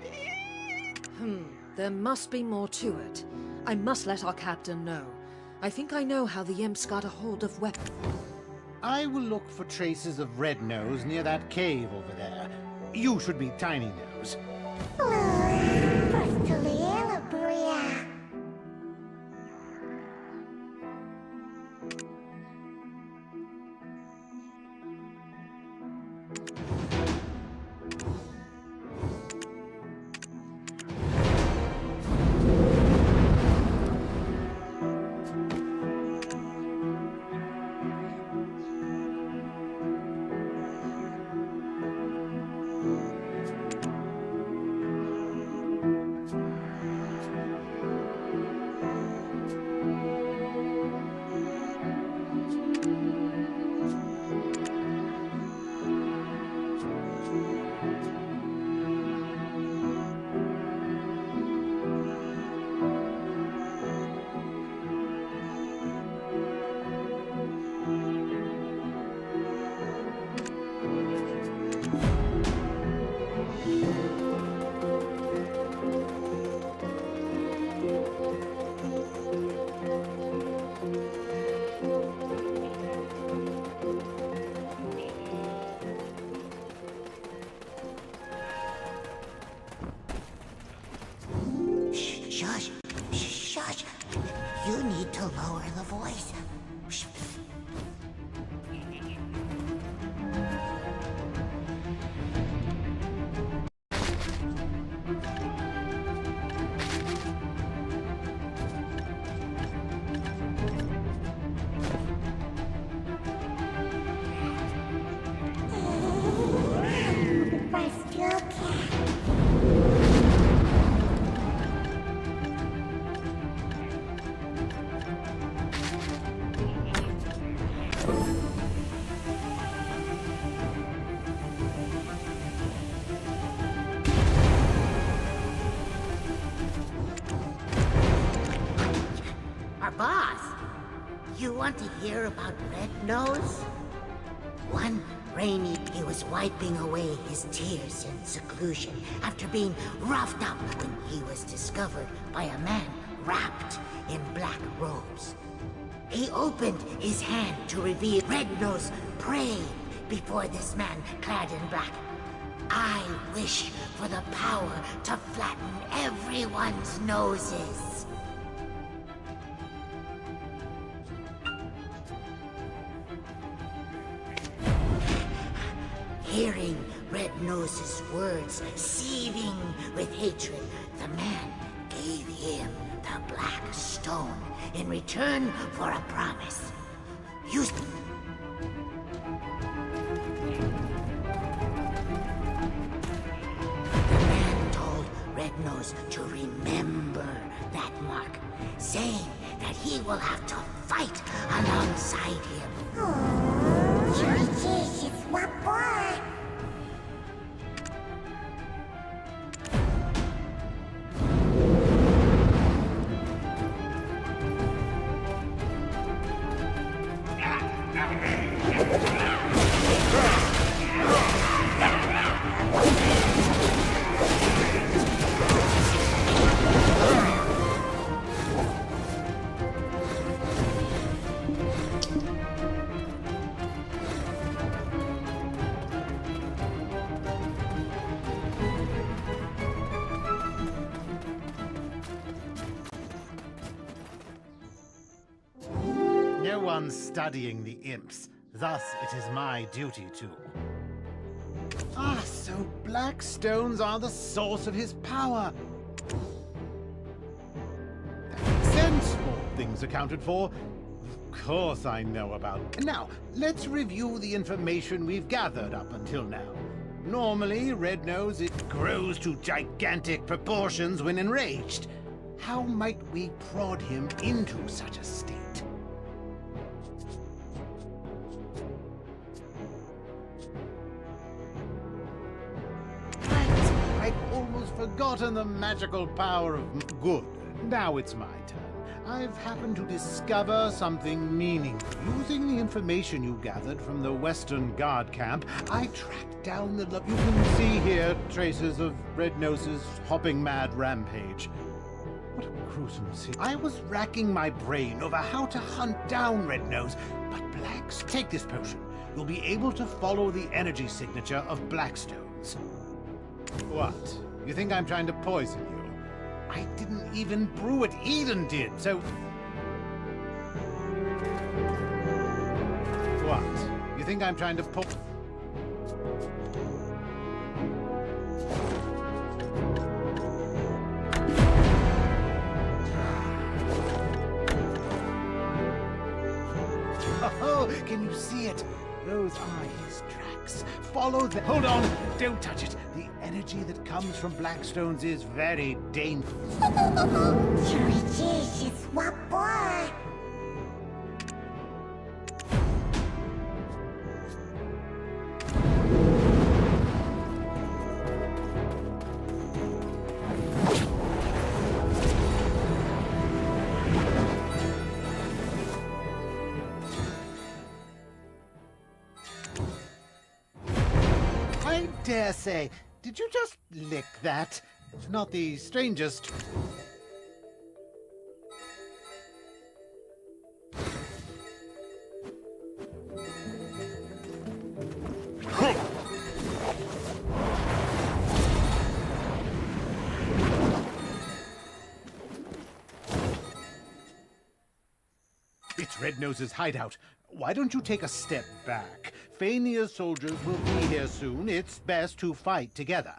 Speaker 20: meat.
Speaker 12: There must be more to it. I must let our captain know. I think I know how the imps got a hold of weapons.
Speaker 8: I will look for traces of Red Nose near that cave over there. You should meet Tiny Nose.
Speaker 21: want to hear about Red Nose? One rainy, he was wiping away his tears in seclusion after being roughed up when he was discovered by a man wrapped in black robes. He opened his hand to reveal Red Nose prayed before this man clad in black. I wish for the power to flatten everyone's noses. Hearing Red Nose's words seething with hatred, the man gave him the black stone in return for a promise. You... The man told Red Nose to remember that mark, saying that he will have to fight alongside him. What boy?
Speaker 22: No one's studying the imps, thus it is my duty to. Ah, so black stones are the source of his power. That makes sense. All things accounted for. Of course I know about. Now, let's review the information we've gathered up until now. Normally, Red Nose, it grows to gigantic proportions when enraged. How might we prod him into such a state? I'd almost forgotten the magical power of good. Now it's my turn. I've happened to discover something meaningful. Using the information you gathered from the Western Guard camp, I tracked down the... You can see here traces of Red Nose's hopping mad rampage. What a gruesome scene. I was racking my brain over how to hunt down Red Nose, but Blacks... Take this potion. You'll be able to follow the energy signature of Blackstones. What? You think I'm trying to poison you? I didn't even brew it, Eden did, so... What? You think I'm trying to Oh, can you see it? Those are his tracks. Follow the... Hold on! Don't touch it! The energy that comes from Blackstones is very dangerous.
Speaker 21: What boy?
Speaker 22: I dare say, did you just lick that? It's not the strangest. It's Red Nose's hideout. Why don't you take a step back? Fania's soldiers will be here soon. It's best to fight together.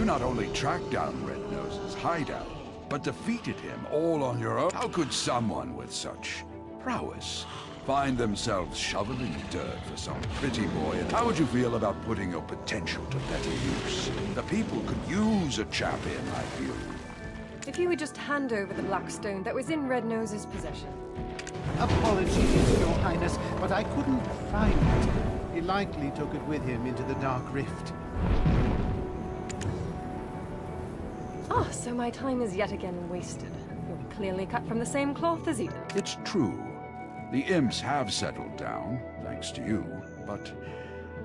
Speaker 18: not only tracked down Red Nose's hideout, but defeated him all on your own. How could someone with such prowess find themselves shoveling dirt for some pretty boy? And how would you feel about putting your potential to better use? The people could use a champion like you.
Speaker 4: If you would just hand over the black stone that was in Red Nose's possession.
Speaker 22: Apologies, Your Highness, but I couldn't find it. He likely took it with him into the Dark Rift.
Speaker 4: Ah, so my time is yet again wasted. You're clearly cut from the same cloth as Eden.
Speaker 18: It's true. The imps have settled down, thanks to you, but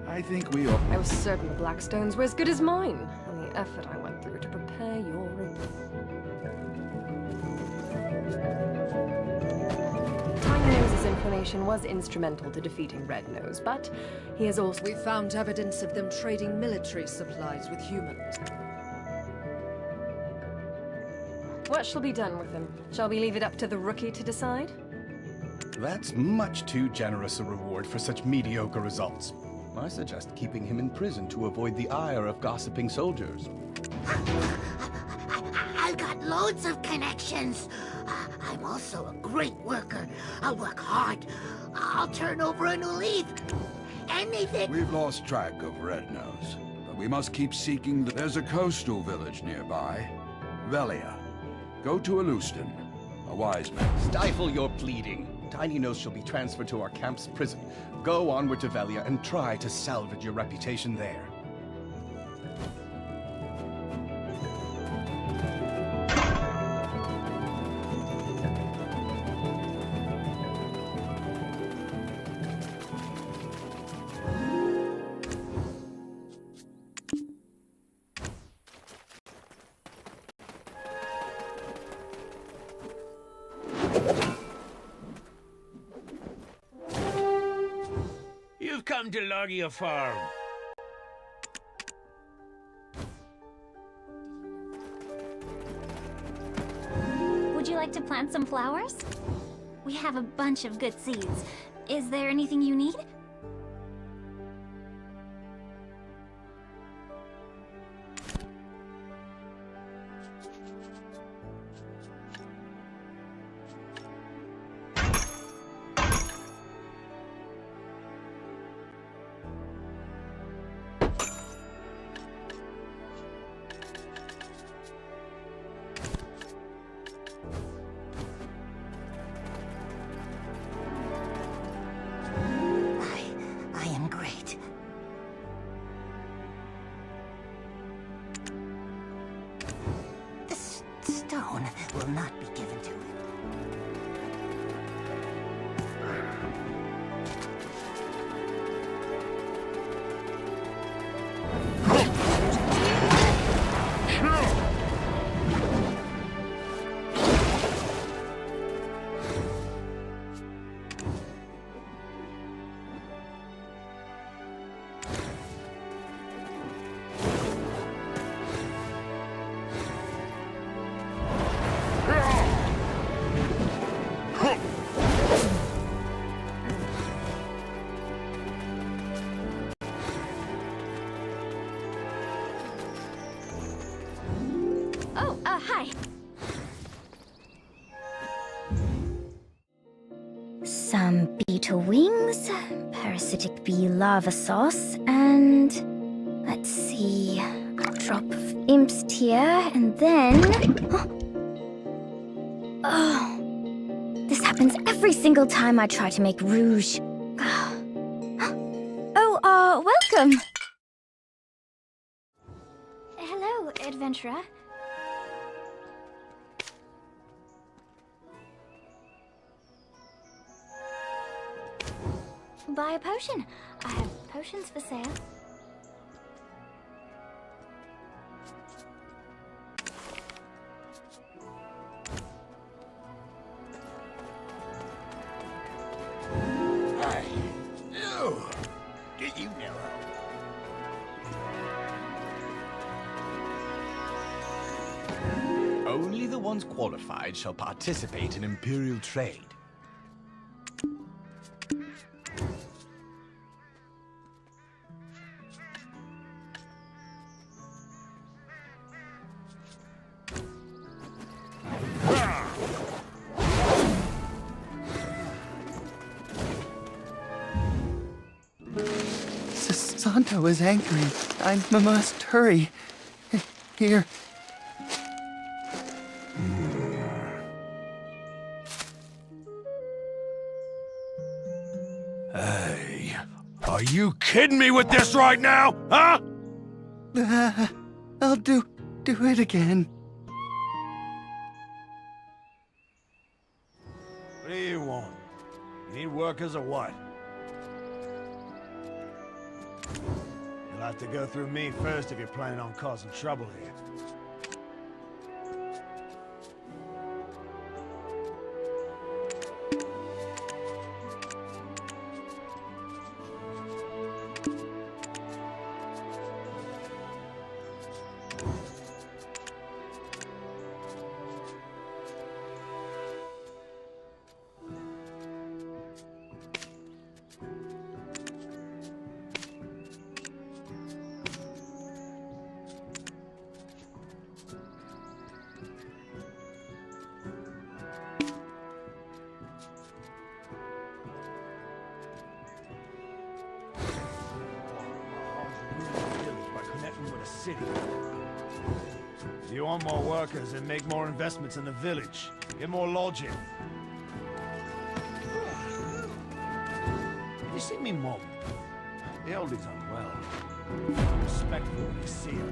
Speaker 18: I think we all...
Speaker 4: I was certain the black stones were as good as mine, and the effort I went through to prepare your removal. Tiny Nose's information was instrumental to defeating Red Nose, but he has also...
Speaker 12: We found evidence of them trading military supplies with humans.
Speaker 4: What shall be done with him? Shall we leave it up to the rookie to decide?
Speaker 13: That's much too generous a reward for such mediocre results. I suggest keeping him in prison to avoid the ire of gossiping soldiers.
Speaker 21: I've got loads of connections. I'm also a great worker. I'll work hard. I'll turn over a new leaf. Anything.
Speaker 18: We've lost track of Red Nose, but we must keep seeking There's a coastal village nearby. Velia. Go to Alustin, a wise man.
Speaker 13: Stifle your pleading. Tiny Nose shall be transferred to our camp's prison. Go onward to Velia and try to salvage your reputation there.
Speaker 2: You've come to log your farm.
Speaker 7: Would you like to plant some flowers? We have a bunch of good seeds. Is there anything you need?
Speaker 21: I am great. This stone will not be given to him.
Speaker 7: Oh, hi. Some beetle wings, parasitic bee lava sauce, and let's see, a drop of imp's tear, and then... Oh, this happens every single time I try to make rouge. Oh, welcome. Hello, adventurer. Buy a potion. I have potions for sale.
Speaker 5: Hey, you! Did you know?
Speaker 13: Only the ones qualified shall participate in Imperial trade.
Speaker 1: Santo is anchoring. I must hurry. Here.
Speaker 2: Hey, are you kidding me with this right now, huh?
Speaker 1: I'll do it again.
Speaker 8: What do you want? You need workers or what? You'll have to go through me first if you're planning on causing trouble here. City. If you want more workers, then make more investments in the village. Get more lodging. Have you seen me mum? The oldie's unwell. Respectful when you see her.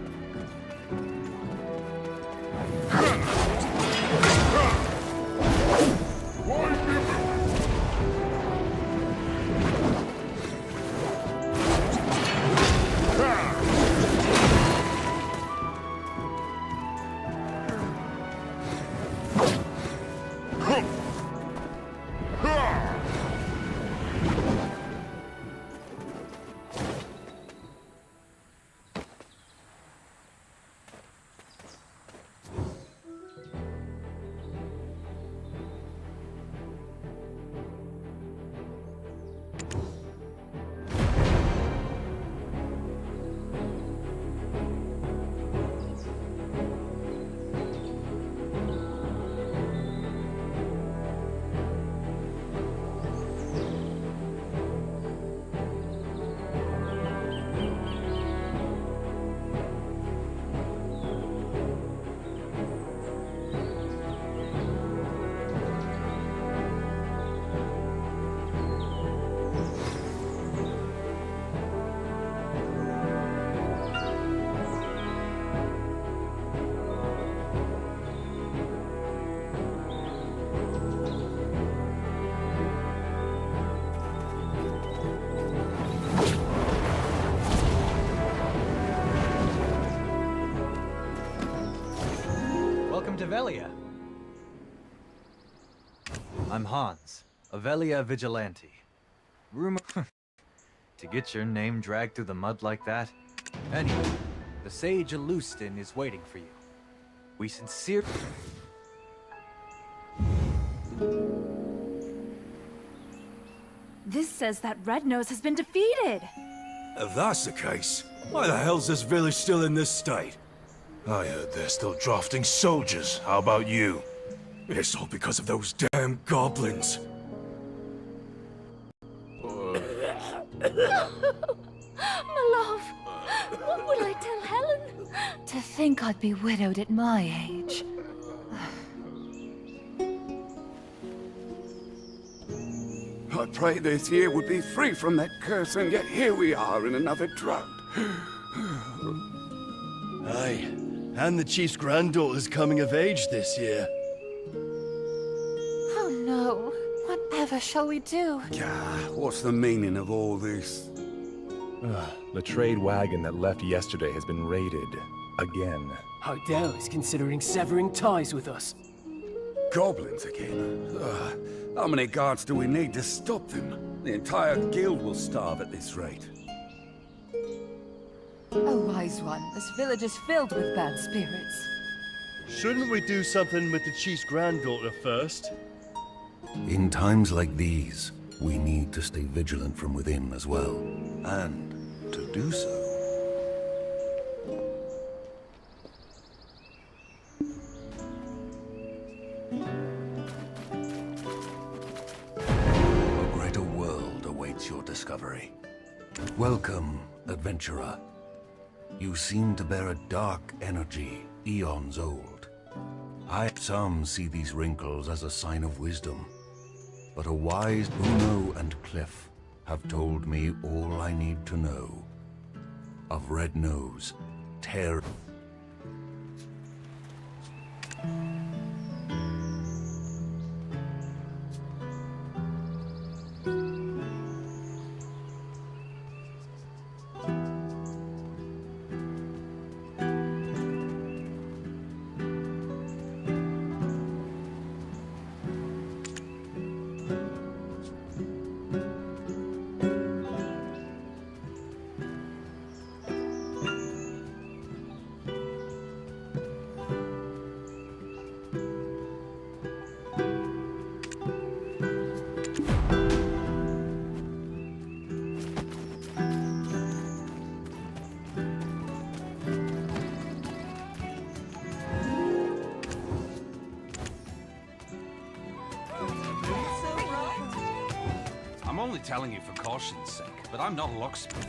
Speaker 15: Velia. I'm Hans, a Velia vigilante. Rumor to get your name dragged through the mud like that? Anyway, the sage Alustin is waiting for you. We sincerely...
Speaker 10: This says that Red Nose has been defeated.
Speaker 23: If that's the case, why the hell's this village still in this state? I heard they're still drafting soldiers. How about you? It's all because of those damn goblins.
Speaker 10: My love, what will I tell Helen? To think I'd be widowed at my age.
Speaker 24: I prayed this year would be free from that curse, and yet here we are in another drought.
Speaker 5: Aye, and the chief's granddaughter's coming of age this year.
Speaker 10: Oh no, whatever shall we do?
Speaker 24: What's the meaning of all this?
Speaker 25: The trade wagon that left yesterday has been raided. Again.
Speaker 26: How Dell is considering severing ties with us.
Speaker 24: Goblins again? How many guards do we need to stop them? The entire guild will starve at this rate.
Speaker 27: Oh, wise one, this village is filled with bad spirits.
Speaker 5: Shouldn't we do something with the chief's granddaughter first?
Speaker 28: In times like these, we need to stay vigilant from within as well. And to do so... A greater world awaits your discovery. Welcome, adventurer. You seem to bear a dark energy, eons old. Some see these wrinkles as a sign of wisdom, but a wise Uno and Cliff have told me all I need to know. Of Red Nose, terror.
Speaker 3: I'm only telling you for caution's sake, but I'm not a locksmith.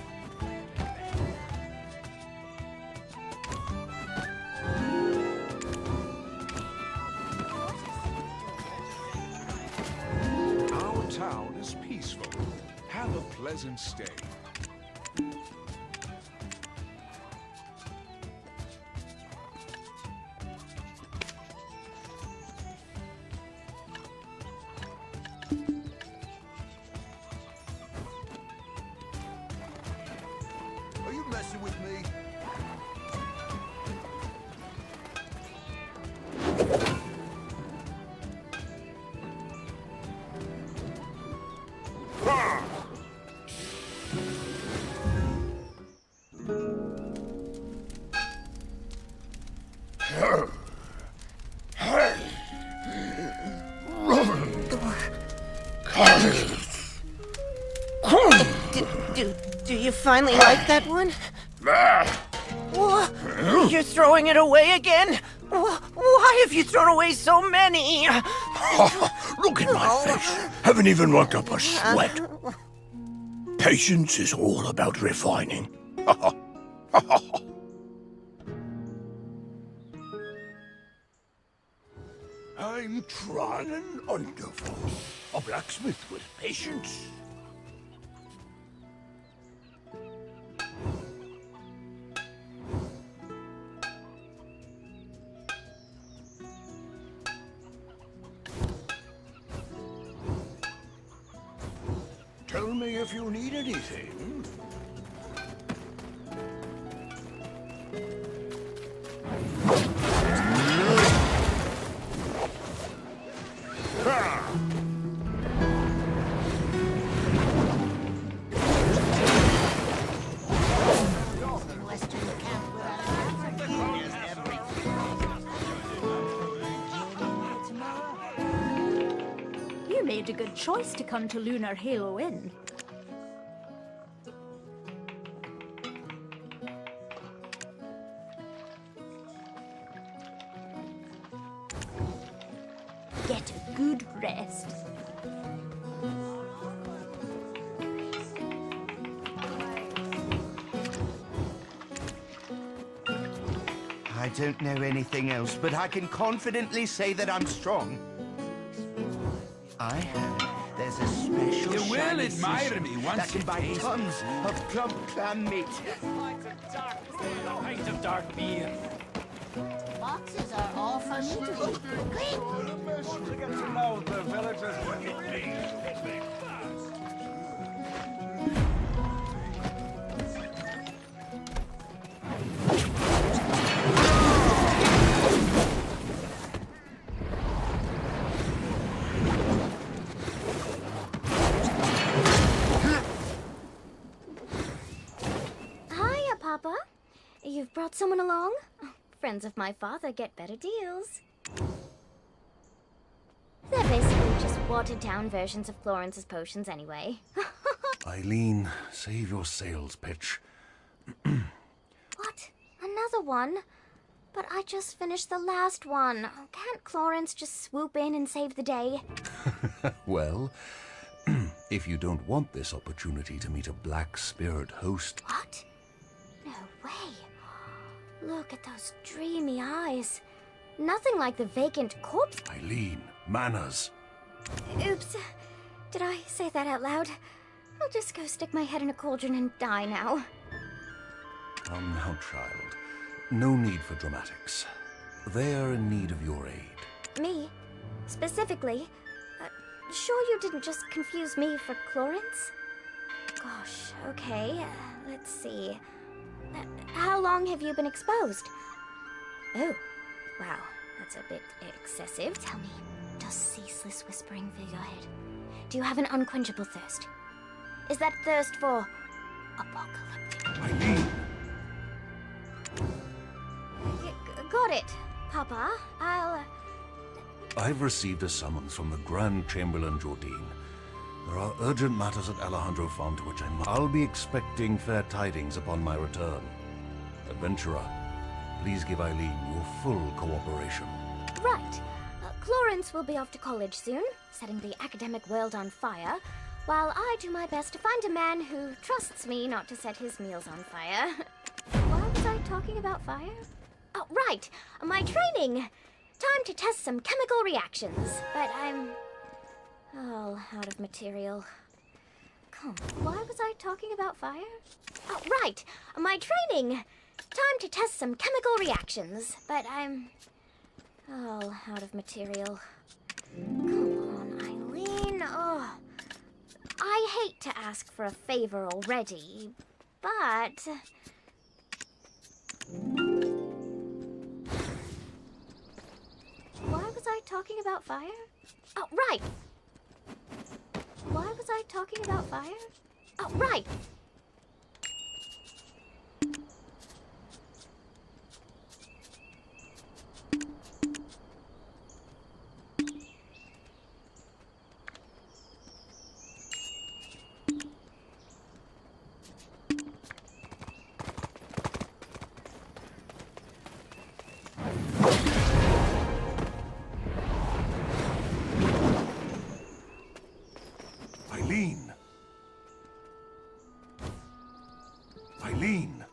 Speaker 18: Our town is peaceful. Have a pleasant stay. Are you messing with me?
Speaker 21: Do you finally like that one? You're throwing it away again? Why have you thrown away so many?
Speaker 2: Look at my face. Haven't even worked up a sweat. Patience is all about refining. I'm trying and wonderful. A blacksmith with patience. Tell me if you need anything.
Speaker 10: You made a good choice to come to Lunar Halo Inn.
Speaker 7: Get a good rest.
Speaker 6: I don't know anything else, but I can confidently say that I'm strong. I have. There's a special
Speaker 18: You will
Speaker 6: shiny
Speaker 18: admire
Speaker 6: sushi
Speaker 18: me once
Speaker 6: that can
Speaker 18: you
Speaker 6: buy
Speaker 18: taste
Speaker 6: tons
Speaker 18: it.
Speaker 6: of plump clam meat.
Speaker 9: Pint of dark beer.
Speaker 21: Boxes are all for me to eat. Quick!
Speaker 9: Want to get to know the villagers.
Speaker 7: Hiya, Papa. You've brought someone along? Friends of my father get better deals. They're basically just watered-down versions of Florence's potions anyway.
Speaker 28: Eileen, save your sales pitch.
Speaker 7: What? Another one? But I just finished the last one. Can't Florence just swoop in and save the day?
Speaker 28: Well, If you don't want this opportunity to meet a black spirit host...
Speaker 7: What? No way. Look at those dreamy eyes. Nothing like the vacant corpse.
Speaker 28: Eileen, manners.
Speaker 7: Oops. Did I say that out loud? I'll just go stick my head in a cauldron and die now.
Speaker 28: Come now, child. No need for dramatics. They are in need of your aid.
Speaker 7: Me? Specifically? Sure you didn't just confuse me for Clarence? Gosh, okay. Let's see. How long have you been exposed? Oh, wow. That's a bit excessive. Tell me, does ceaseless whispering fill your head? Do you have an unquenchable thirst? Is that thirst for apocalyptic?
Speaker 28: Eileen!
Speaker 7: Got it, Papa.
Speaker 28: I've received a summons from the Grand Chamberlain Jordine. There are urgent matters at Alejandro Farm to which I'll be expecting fair tidings upon my return. Adventurer, please give Eileen your full cooperation.
Speaker 7: Right. Clarence will be off to college soon, setting the academic world on fire, while I do my best to find a man who trusts me not to set his meals on fire. Why was I talking about fire? Oh, right. My training. Time to test some chemical reactions, but I'm all out of material. Come, why was I talking about fire? Oh, right. My training. Time to test some chemical reactions, but I'm all out of material. Come on, Eileen. Oh, I hate to ask for a favor already, but... Why was I talking about fire? Oh, right. Why was I talking about fire? Oh, right.
Speaker 23: Eileen! Eileen!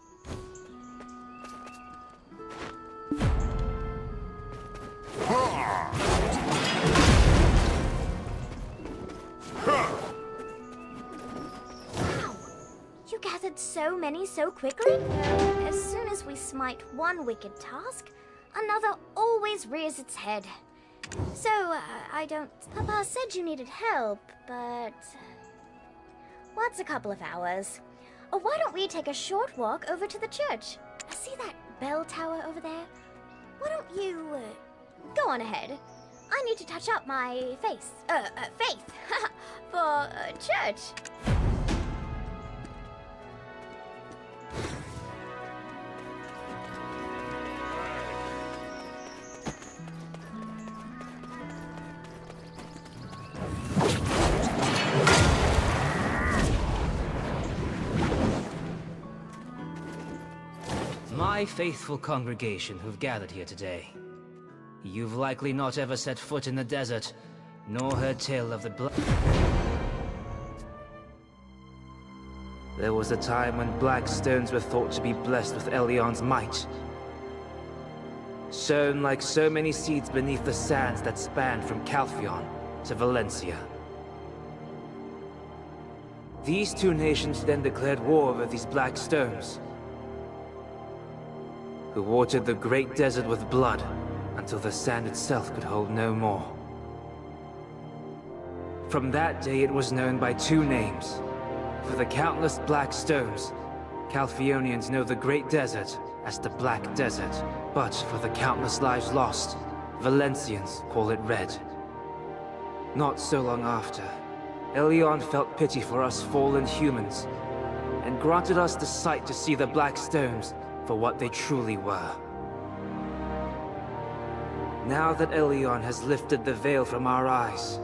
Speaker 7: You gathered so many so quickly? As soon as we smite one wicked task, another always rears its head. So, I don't... Papa said you needed help, but... What's a couple of hours? Why don't we take a short walk over to the church? See that bell tower over there? Why don't you... go on ahead. I need to touch up my faith for church.
Speaker 11: My faithful congregation who've gathered here today. You've likely not ever set foot in the desert, nor heard tale of the blood. There was a time when black stones were thought to be blessed with Elion's might. Sown like so many seeds beneath the sands that span from Calphion to Valencia. These two nations then declared war over these black stones, who watered the great desert with blood until the sand itself could hold no more. From that day it was known by two names. For the countless black stones, Calphionians know the great desert as the Black Desert, but for the countless lives lost, Valencians call it Red. Not so long after, Elion felt pity for us fallen humans, and granted us the sight to see the black stones for what they truly were. Now that Elion has lifted the veil from our eyes,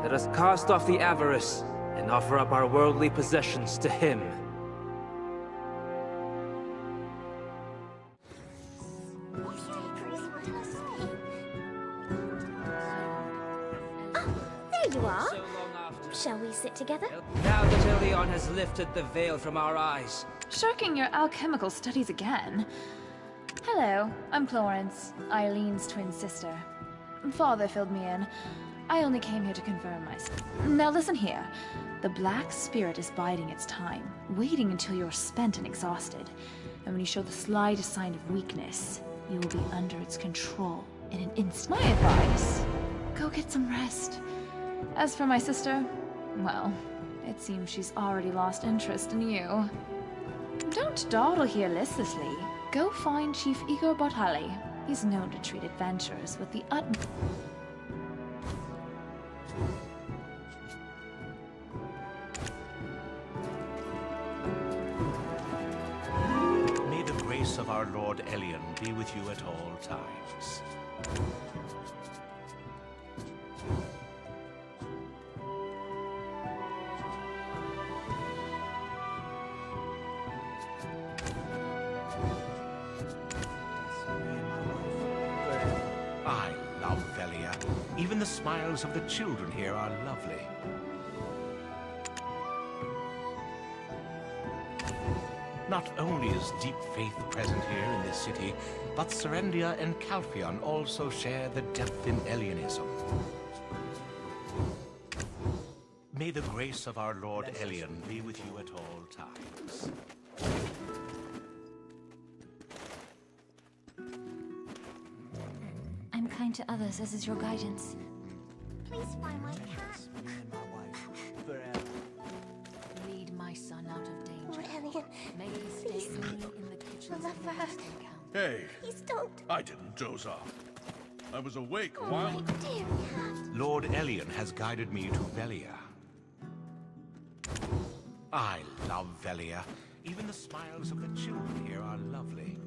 Speaker 11: let us cast off the avarice and offer up our worldly possessions to him.
Speaker 7: There you are. Shall we sit together?
Speaker 11: Now that Ilion has lifted the veil from our eyes.
Speaker 10: Shirking your alchemical studies again. Hello, I'm Florence, Eileen's twin sister. Father filled me in. I only came here to confirm myself. Now listen here. The Black Spirit is biding its time, waiting until you're spent and exhausted. And when you show the slightest sign of weakness, you will be under its control in an instant. My advice, go get some rest. As for my sister, well, it seems she's already lost interest in you. Don't dawdle here listlessly. Go find Chief Igor Bartali. He's known to treat adventurers with the utmost.
Speaker 4: May the grace of our Lord Elion be with you at all times. I love Velia. Even the smiles of the children here are lovely. Not only is deep faith present here in this city, but Serendia and Calpheon also share the depth in Elionism. May the grace of our Lord Elion be with you at all times.
Speaker 10: I'm kind to others, as is your guidance.
Speaker 7: Please find my cat.
Speaker 10: Lead my son out of danger.
Speaker 7: Lord Elion,
Speaker 10: May he stay only in the kitchens of
Speaker 7: Mother.
Speaker 2: Hey,
Speaker 7: Please don't.
Speaker 2: I didn't doze off. I was awake a while ago.
Speaker 7: Dear cat.
Speaker 4: Lord Elion has guided me to Velia. I love Velia. Even the smiles of the children here are lovely.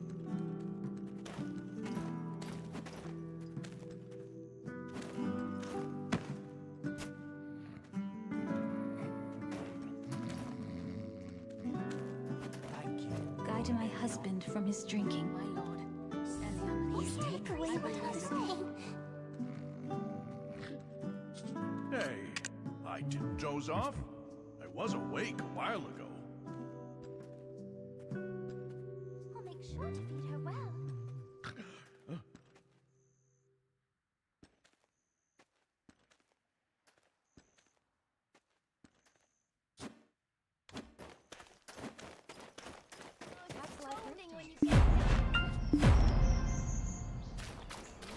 Speaker 10: Guide my husband from his drinking, my lord.
Speaker 7: Please take away my husband.
Speaker 2: Hey, I didn't doze off. I was awake a while ago.
Speaker 7: I'll make sure to feed her well.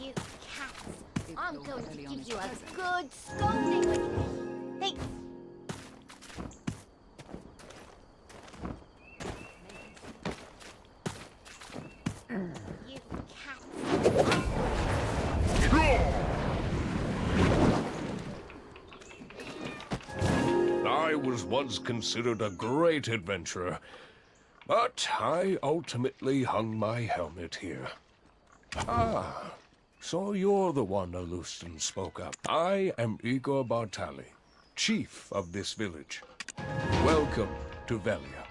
Speaker 7: You cats! I'm going to give you a good scolding. Hey! You cats!
Speaker 2: I was once considered a great adventurer, but I ultimately hung my helmet here. Ah, so you're the one Alustin spoke up. I am Igor Bartali, chief of this village. Welcome to Velia.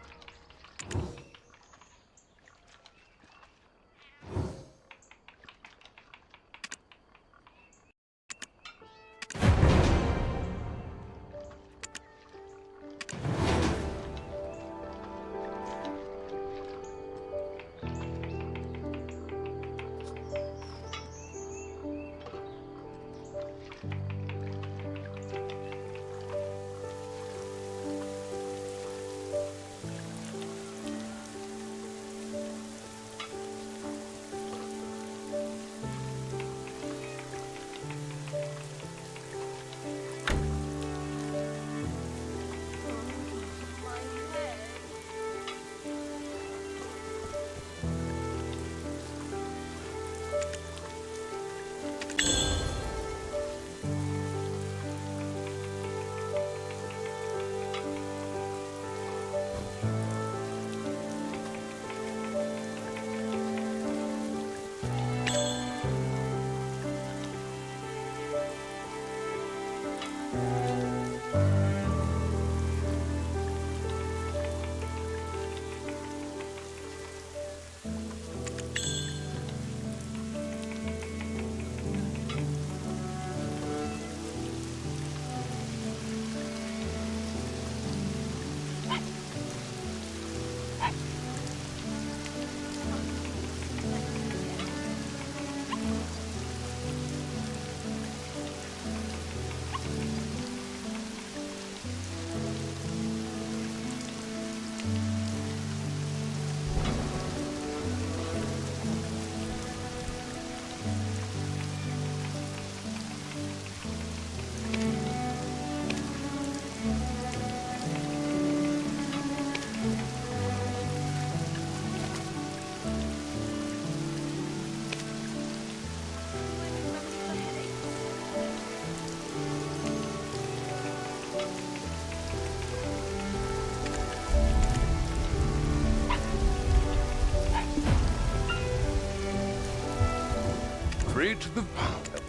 Speaker 2: retreat to the...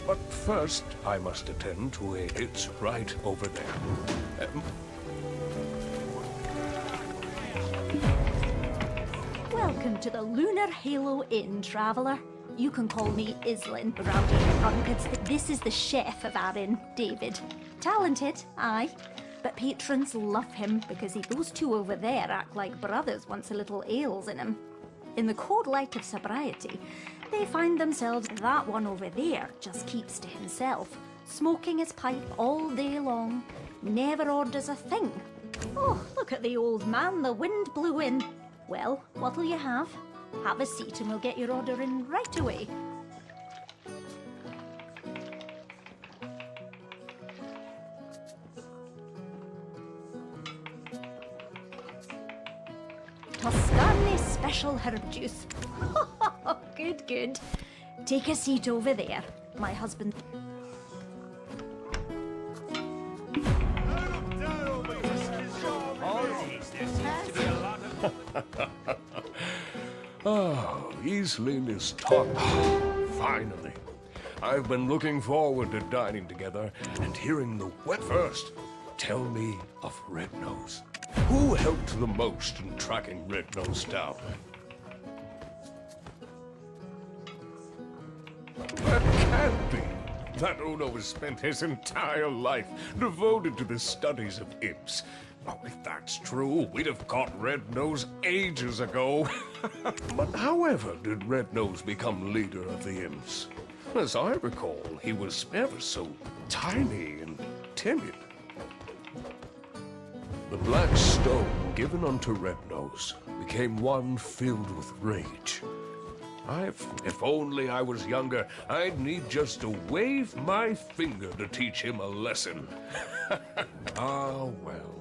Speaker 2: But first, I must attend to a... It's right over there.
Speaker 12: Welcome to the Lunar Halo Inn, traveller. You can call me Islin around here, Chronicles. This is the chef of our inn, David. Talented, aye. But patrons love him because those two over there act like brothers once a little ale's in him. In the cold light of sobriety, they find themselves that one over there just keeps to himself, smoking his pipe all day long, never orders a thing. Oh, look at the old man, the wind blew in. Well, what'll you have? Have a seat and we'll get your order in right away. Toscane special herb juice. Good, good. Take a seat over there. My husband...
Speaker 2: Oh, Islin is top. Finally. I've been looking forward to dining together and hearing the wet first. Tell me of Red Nose. Who helped the most in tracking Red Nose down? That can't be. That Uno has spent his entire life devoted to the studies of imps. Oh, if that's true, we'd have caught Red Nose ages ago. But however did Red Nose become leader of the imps? As I recall, he was ever so tiny and timid. The black stone given unto Red Nose became one filled with rage. If only I was younger, I'd need just to wave my finger to teach him a lesson. Ah, well.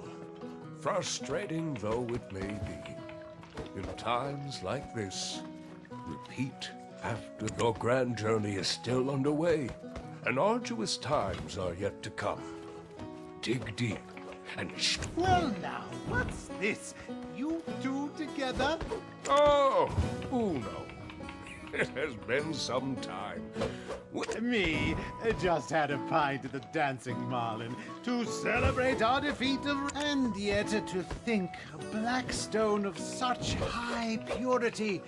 Speaker 2: Frustrating though it may be, in times like this, repeat after your grand journey is still underway, and arduous times are yet to come. Dig deep and
Speaker 8: Well now, what's this? You two together?
Speaker 2: Oh, Uno. It has been some time.
Speaker 8: Me just had a pint at the Dancing Marlin to celebrate our defeat of... And yet to think a black stone of such high purity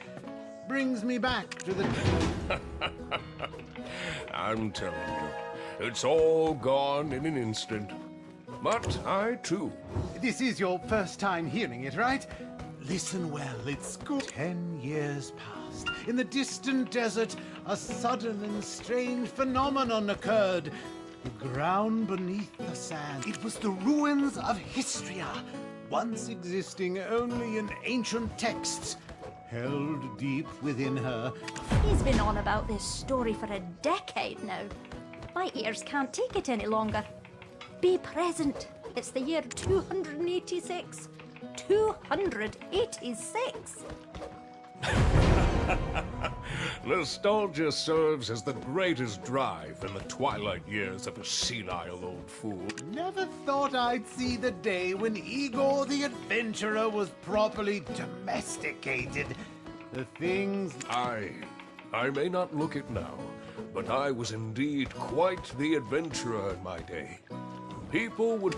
Speaker 8: brings me back to the...
Speaker 2: I'm telling you, it's all gone in an instant. But I, too...
Speaker 8: This is your first time hearing it, right? Listen well, it's good. 10 years past. In the distant desert, a sudden and strange phenomenon occurred. The ground beneath the sand. It was the ruins of Histria, once existing only in ancient texts, held deep within her.
Speaker 12: He's been on about this story for a decade now. My ears can't take it any longer. Be present. It's the year 286. 286!
Speaker 2: Nostalgia serves as the greatest drive in the twilight years of a senile old fool.
Speaker 8: Never thought I'd see the day when Igor the Adventurer was properly domesticated. The things...
Speaker 2: I may not look it now, but I was indeed quite the adventurer in my day. People would...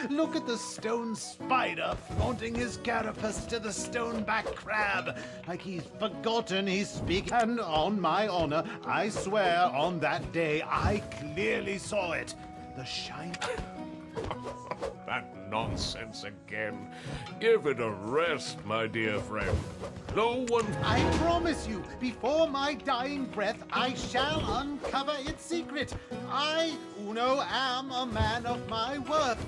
Speaker 8: Look at the stone spider flaunting his carapace to the stoneback crab, like he's forgotten he's speaking. And on my honor, I swear on that day I clearly saw it. The shine...
Speaker 2: That nonsense again. Give it a rest, my dear friend. No one...
Speaker 8: I promise you, before my dying breath, I shall uncover its secret. I, Uno, am a man of my word.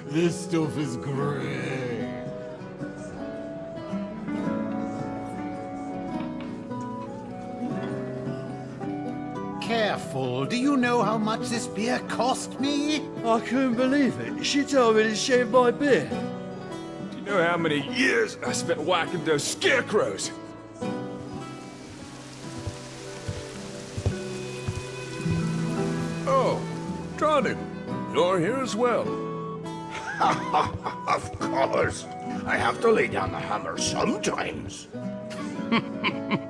Speaker 13: This stuff is great.
Speaker 8: Careful, do you know how much this beer cost me?
Speaker 13: I couldn't believe it. She told me to shave my beard. Do you know how many years I spent whacking those scarecrows?
Speaker 2: Dronin, you're here as well.
Speaker 1: Of course. I have to lay down the hammer sometimes.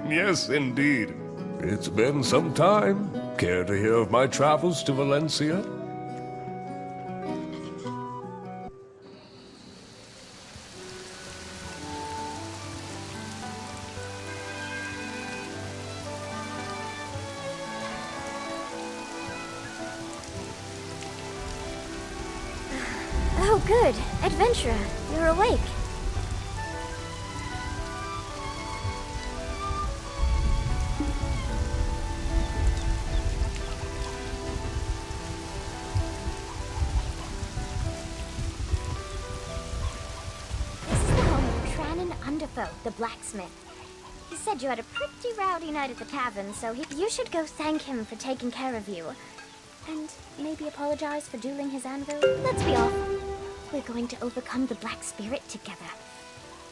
Speaker 2: Yes, indeed. It's been some time. Care to hear of my travels to Valencia?
Speaker 7: Oh, good. Adventurer, you're awake. The blacksmith. He said you had a pretty rowdy night at the tavern, so you should go thank him for taking care of you. And maybe apologize for dueling his anvil. Let's be off. We're going to overcome the Black Spirit together.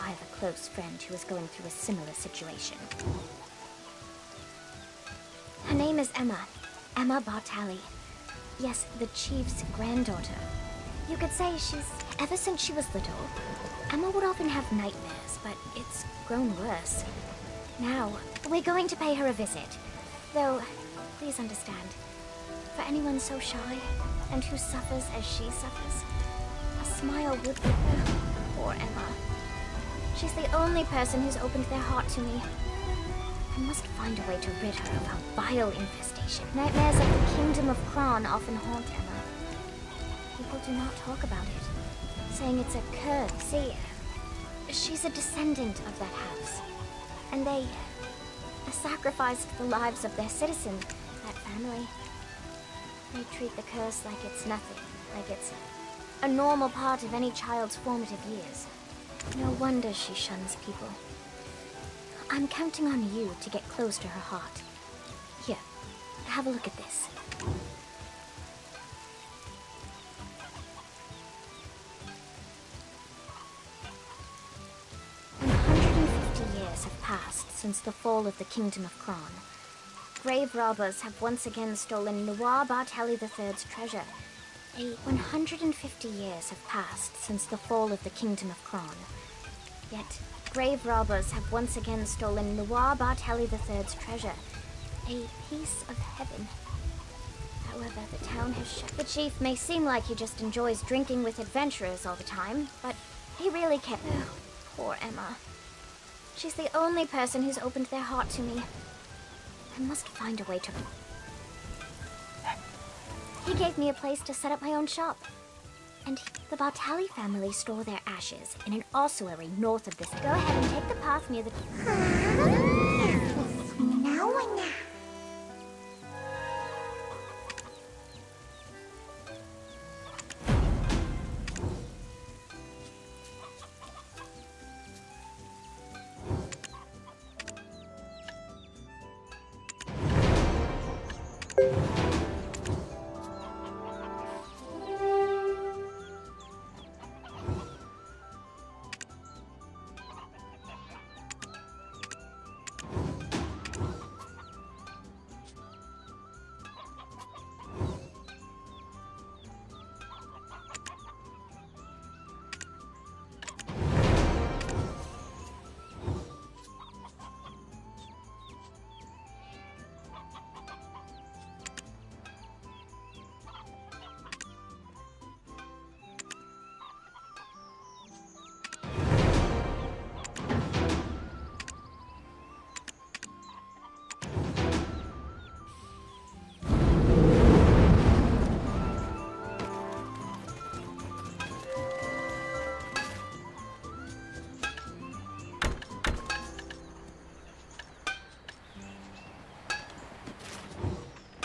Speaker 7: I have a close friend who is going through a similar situation. Her name is Emma. Emma Bartali. Yes, the chief's granddaughter. You could say ever since she was little, Emma would often have nightmares, but it's grown worse. Now, we're going to pay her a visit. Though, please understand, for anyone so shy, and who suffers as she suffers, a smile would be... Poor Emma. She's the only person who's opened their heart to me. I must find a way to rid her of her vile infestation. Nightmares of the Kingdom of Kron often haunt Emma. People do not talk about it, saying it's a curse. See, she's a descendant of that house, and they sacrificed the lives of their citizens, that family. They treat the curse like it's nothing, like it's a normal part of any child's formative years. No wonder she shuns people. I'm counting on you to get close to her heart. Here, have a look at this. 150 years have passed since the fall of the Kingdom of Kron. Grave robbers have once again stolen Noir Bartali III's treasure. 150 years have passed since the fall of the Kingdom of Kron. Yet, grave robbers have once again stolen Noir Bartali III's treasure. A piece of heaven. However, the town has shut. The chief may seem like he just enjoys drinking with adventurers all the time, but he really can't. Oh, poor Emma. She's the only person who's opened their heart to me. I must find a way to... He gave me a place to set up my own shop. And the Bartali family store their ashes in an ossuary north of this. Go ahead and take the path near the...
Speaker 21: Now.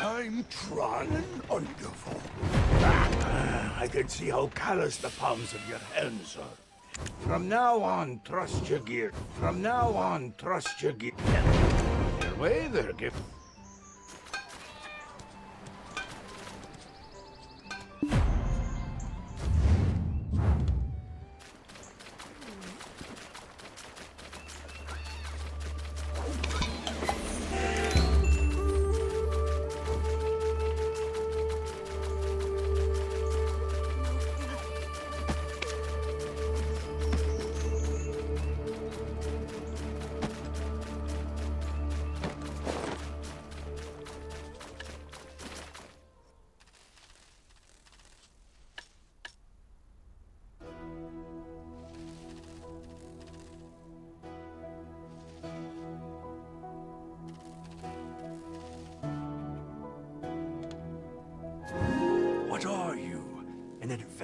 Speaker 1: I'm trying wonderful. I can see how callous the palms of your hands are. From now on, trust your gear. From now on, trust your gear. Your way there, gift.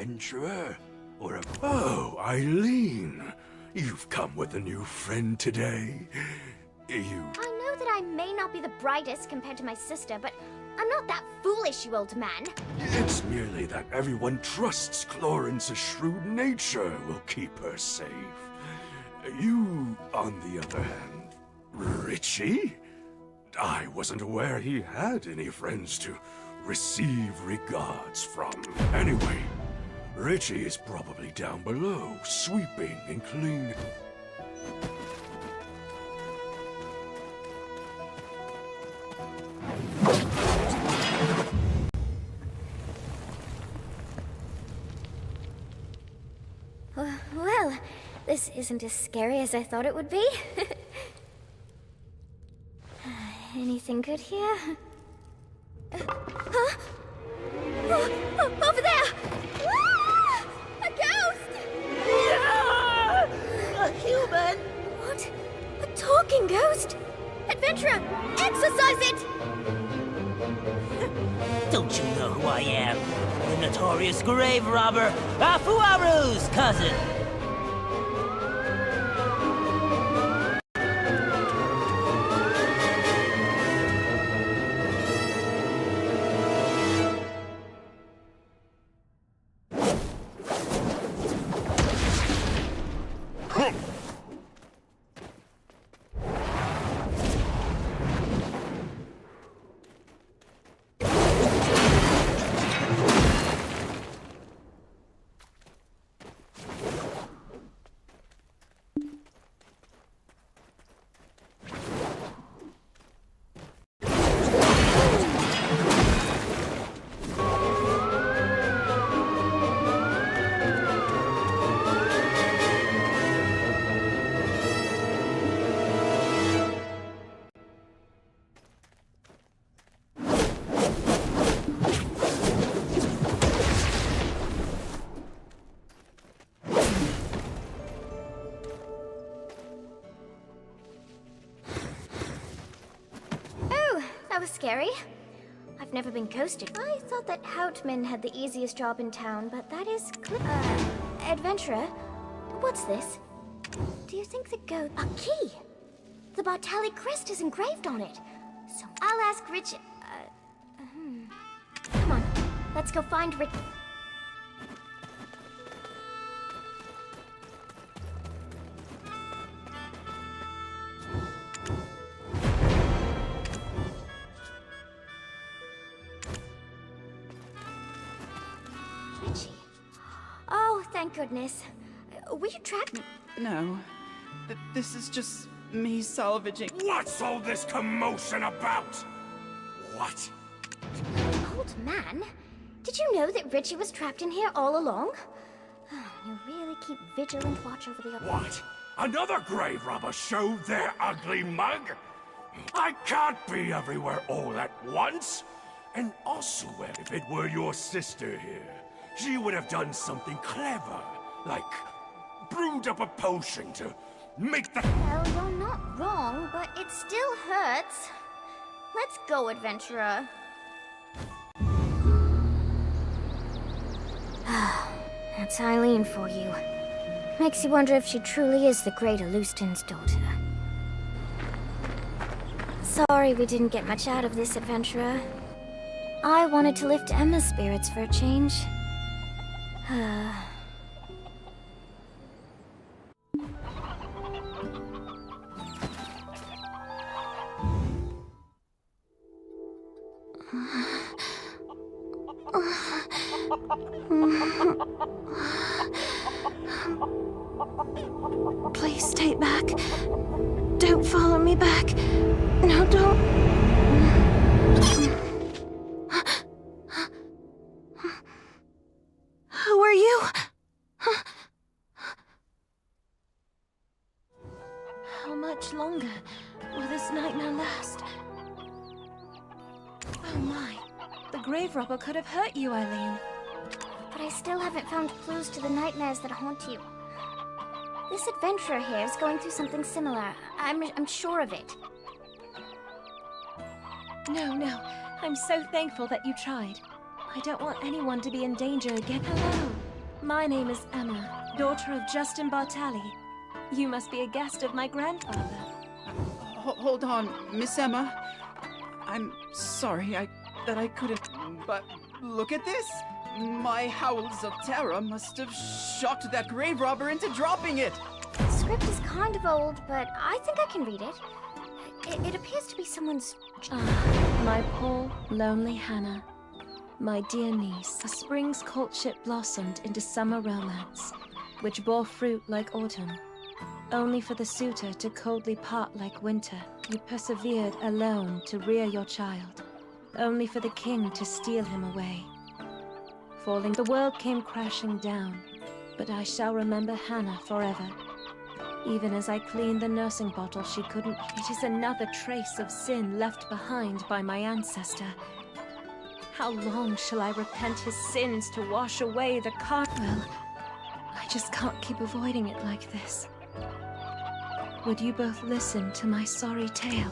Speaker 23: adventurer? Or a... Oh, Eileen! You've come with a new friend today.
Speaker 7: I know that I may not be the brightest compared to my sister, but I'm not that foolish, you old man.
Speaker 23: It's merely that everyone trusts Clorence's shrewd nature will keep her safe. You, on the other hand, Richie? I wasn't aware he had any friends to receive regards from. Anyway, Richie is probably down below, sweeping and cleaning.
Speaker 7: Well, this isn't as scary as I thought it would be. Anything good here? Huh? Over there! Ah! A ghost!
Speaker 21: A human?
Speaker 7: What? A talking ghost? Adventurer, exorcise it!
Speaker 14: Don't you know who I am? The notorious grave robber, Afuaru's cousin!
Speaker 7: That was scary. I've never been ghosted. I thought that Houtman had the easiest job in town, but that is adventurer, what's this? Do you think the ghost... A key! The Bartali crest is engraved on it. So I'll ask Rich... Come on, let's go find Rich... Oh, thank goodness. Were you trapped?
Speaker 15: No. This is just me salvaging...
Speaker 23: What's all this commotion about? What?
Speaker 7: Old man? Did you know that Richie was trapped in here all along? You really keep vigilant watch over the...
Speaker 23: What? Another grave robber showed their ugly mug? I can't be everywhere all at once. And also, if it were your sister here, she would have done something clever, like brewed up a potion to make the...
Speaker 7: Well, you're not wrong, but it still hurts. Let's go, adventurer. That's Eileen for you. Makes you wonder if she truly is the great Alustin's daughter. Sorry we didn't get much out of this, adventurer. I wanted to lift Emma's spirits for a change.
Speaker 10: Please stay back. Don't follow me back. No, don't. Who are you? How much longer will this nightmare last? Oh my. The grave robber could have hurt you, Eileen.
Speaker 7: But I still haven't found clues to the nightmares that haunt you. This adventurer here is going through something similar. I'm sure of it.
Speaker 10: No. I'm so thankful that you tried. I don't want anyone to be in danger again. Hello.
Speaker 16: My name is Emma, daughter of Justin Bartali. You must be a guest of my grandfather.
Speaker 15: Hold on, Miss Emma. I'm sorry that I couldn't... But look at this! My howls of terror must have shocked that grave robber into dropping it!
Speaker 7: The script is kind of old, but I think I can read it. It appears to be someone's...
Speaker 16: Ah, my poor, lonely Hannah. My dear niece, a spring's courtship blossomed into summer romance, which bore fruit like autumn. Only for the suitor to coldly part like winter, you persevered alone to rear your child. Only for the king to steal him away. Falling, the world came crashing down, but I shall remember Hannah forever. Even as I cleaned the nursing bottle she couldn't... It is another trace of sin left behind by my ancestor. How long shall I repent his sins to wash away the Well, I just can't keep avoiding it like this. Would you both listen to my sorry tale?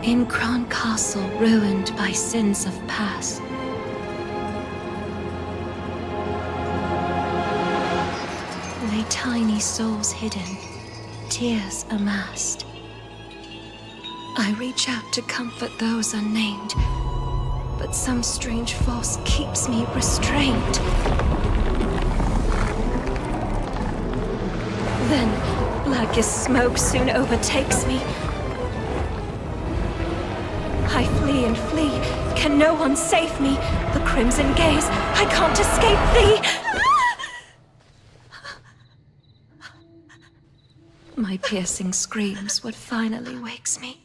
Speaker 16: In Crown Castle, ruined by sins of past, lay tiny souls hidden, tears amassed. I reach out to comfort those unnamed, but some strange force keeps me restrained. Then, blackest smoke soon overtakes me. I flee and flee. Can no one save me? The crimson gaze. I can't escape thee. My piercing screams what finally wakes me.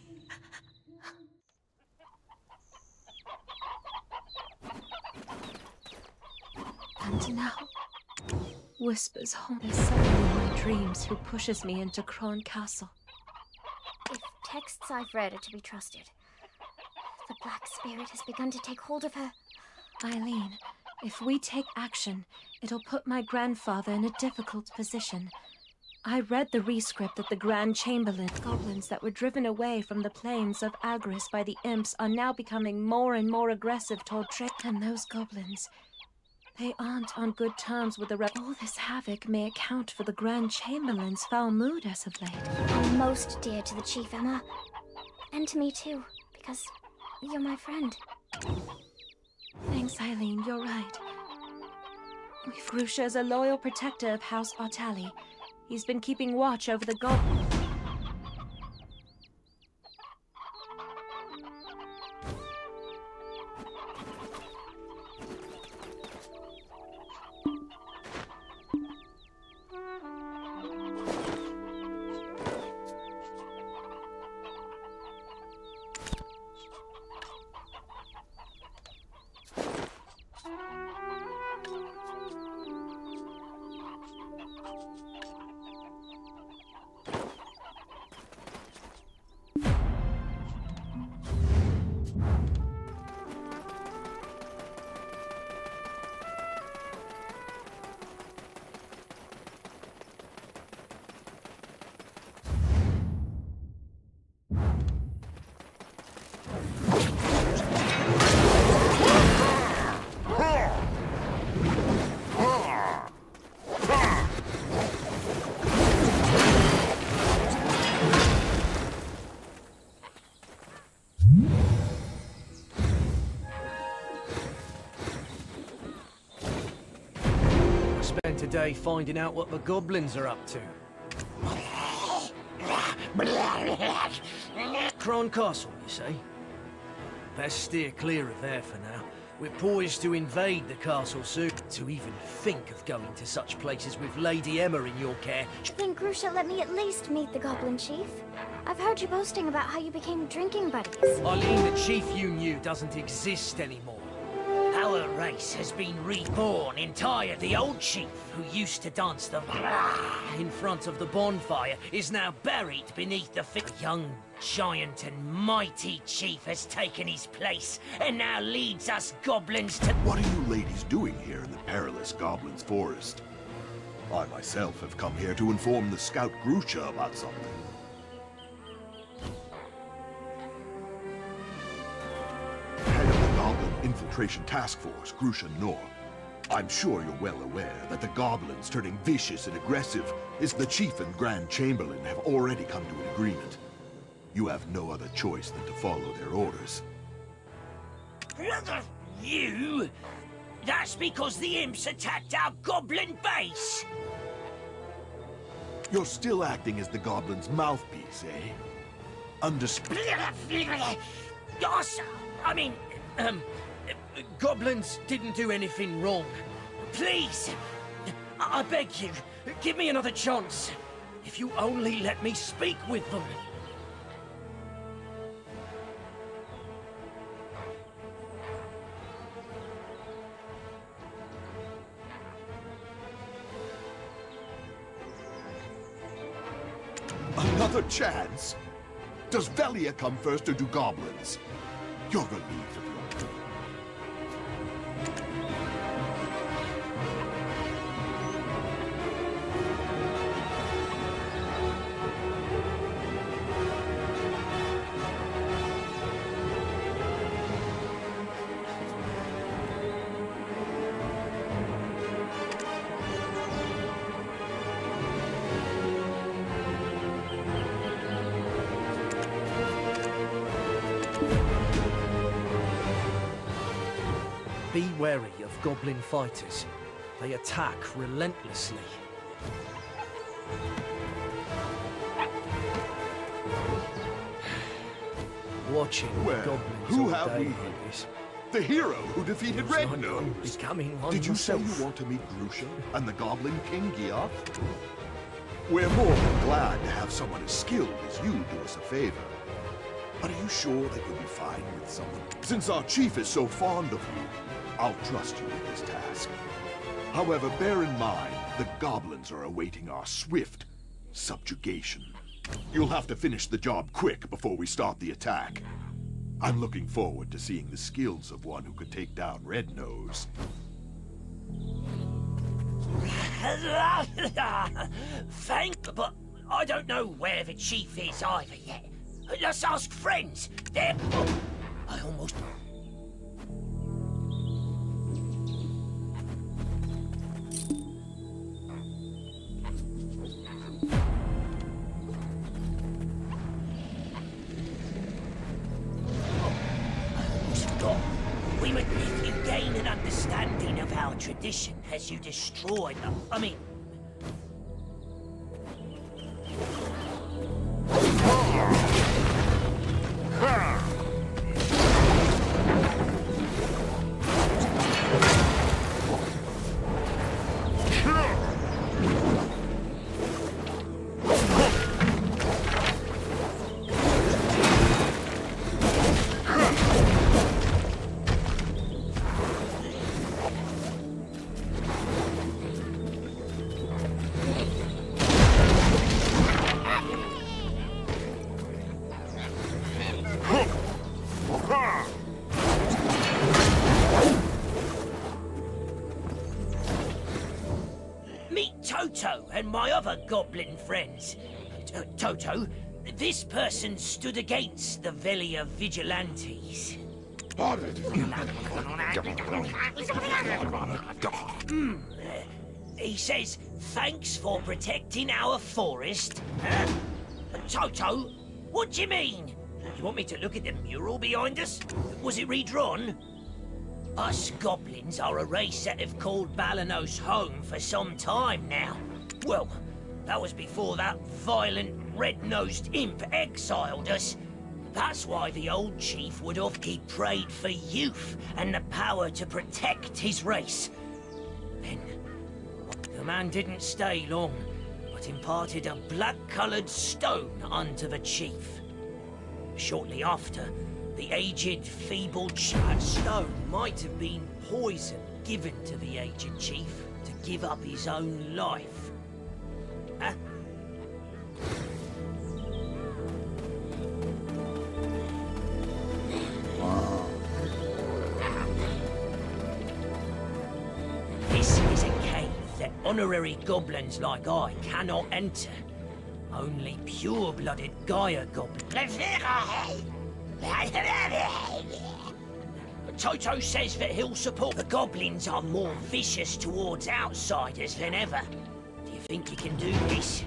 Speaker 16: And now, whispers haunt. There's someone in my dreams who pushes me into Crown Castle.
Speaker 7: If texts I've read are to be trusted, the Black Spirit has begun to take hold of her.
Speaker 16: Eileen, if we take action, it'll put my grandfather in a difficult position. I read the rescript that the Grand Chamberlain goblins that were driven away from the plains of Agris by the imps are now becoming more and more aggressive toward trade. And those goblins, they aren't on good terms with the All this havoc may account for the Grand Chamberlain's foul mood as of late.
Speaker 7: I'm most dear to the Chief, Emma. And to me too, because you're my friend.
Speaker 16: Thanks, Eileen, you're right. Grusha is a loyal protector of House Bartali. He's been keeping watch over the goblins.
Speaker 17: Today finding out what the goblins are up to. Crown Castle, you say? Best steer clear of there for now. We're poised to invade the castle soon. To even think of going to such places with Lady Emma in your care.
Speaker 7: Then Grusha, let me at least meet the Goblin Chief. I've heard you boasting about how you became drinking buddies.
Speaker 17: Eileen, the chief you knew doesn't exist anymore.
Speaker 14: Our race has been reborn entire. The old chief who used to dance the
Speaker 17: In front of the bonfire
Speaker 14: is now buried beneath the young giant and mighty chief has taken his place and now leads us goblins to—
Speaker 5: What are you ladies doing here in the perilous Goblin's Forest? I myself have come here to inform the scout Grusha about something. Head of the Goblin Infiltration Task Force, Grusha Nor. I'm sure you're well aware that the goblins turning vicious and aggressive is the Chief and Grand Chamberlain have already come to an agreement. You have no other choice than to follow their orders.
Speaker 14: You? That's because the imps attacked our goblin base!
Speaker 5: You're still acting as the goblin's mouthpiece, eh?
Speaker 14: Yes, I mean,
Speaker 17: goblins didn't do anything wrong.
Speaker 14: Please!
Speaker 17: I beg you, give me another chance. If you only let me speak with them.
Speaker 5: Another chance? Does Velia come first or do goblins? You're relieved of your...
Speaker 17: Be wary of goblin fighters. They attack relentlessly. Watching goblins
Speaker 5: who
Speaker 17: all
Speaker 5: have
Speaker 17: day
Speaker 5: we
Speaker 17: like
Speaker 5: here?
Speaker 17: this.
Speaker 5: The hero who defeated
Speaker 17: Looks like
Speaker 5: Red Nose!
Speaker 17: I'm becoming one
Speaker 5: Did you say
Speaker 17: myself.
Speaker 5: you want to meet Grusha and the Goblin King Geoff? We're more than glad to have someone as skilled as you do us a favor. But are you sure that you'll be fine with someone? Since our chief is so fond of you, I'll trust you with this task. However, bear in mind, the goblins are awaiting our swift subjugation. You'll have to finish the job quick before we start the attack. I'm looking forward to seeing the skills of one who could take down Red Nose.
Speaker 14: but I don't know where the chief is either yet. Let's ask friends. They're... I almost... We would if you gain an understanding of our tradition as you destroy them. I mean... Meet Toto and my other goblin friends. Toto, this person stood against the Velia vigilantes. He says, thanks for protecting our forest. Huh? Toto, what do you mean? You want me to look at the mural behind us? Was it redrawn? Us goblins are a race that have called Balanos home for some time now. Well, that was before that violent red-nosed imp exiled us. That's why the old chief he prayed for youth and the power to protect his race. Then, the man didn't stay long, but imparted a black-coloured stone unto the chief. Shortly after, the aged, feeble that stone might have been poison given to the aged chief to give up his own life. Huh? This is a cave that honorary goblins like I cannot enter. Only pure-blooded Gaia goblins. Toto says that he'll support. The goblins are more vicious towards outsiders than ever. Do you think you can do this?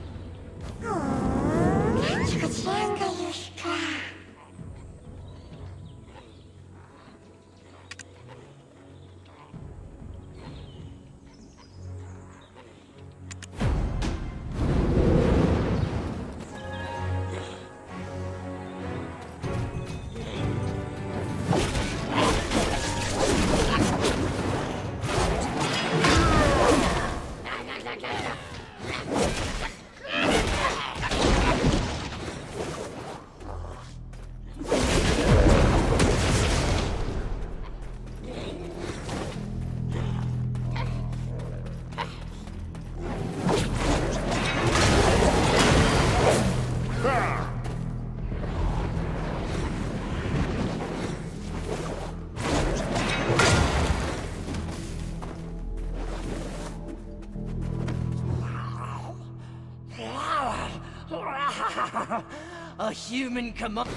Speaker 14: A human command.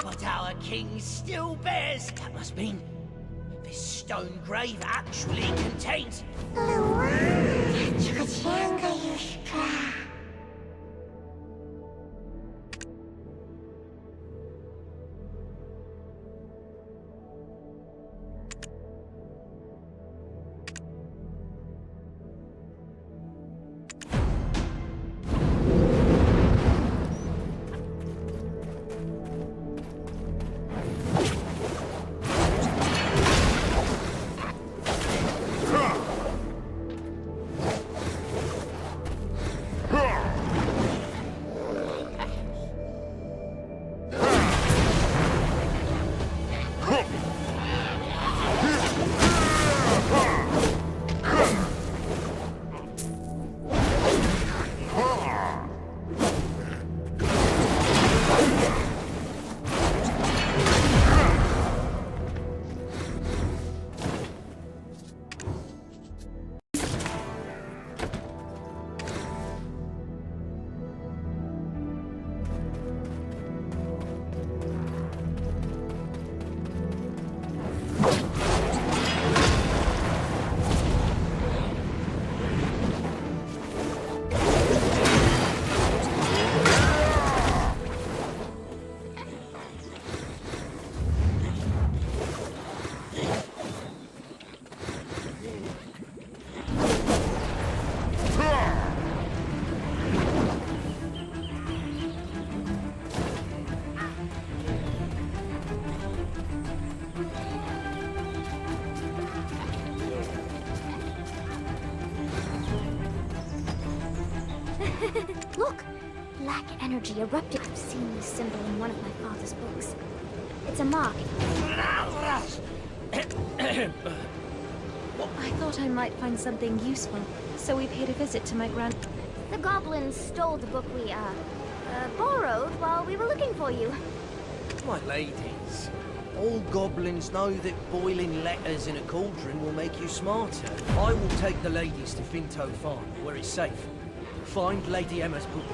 Speaker 14: But our king still bears. That must mean this stone grave actually contains.
Speaker 7: Look! Black energy erupted. I've seen this symbol in one of my father's books. It's a mark.
Speaker 16: I thought I might find something useful, so we paid a visit to my grand...
Speaker 7: The goblins stole the book we, borrowed while we were looking for you.
Speaker 17: My ladies, all goblins know that boiling letters in a cauldron will make you smarter. I will take the ladies to Finto Farm, where it's safe. Find Lady Emma's book.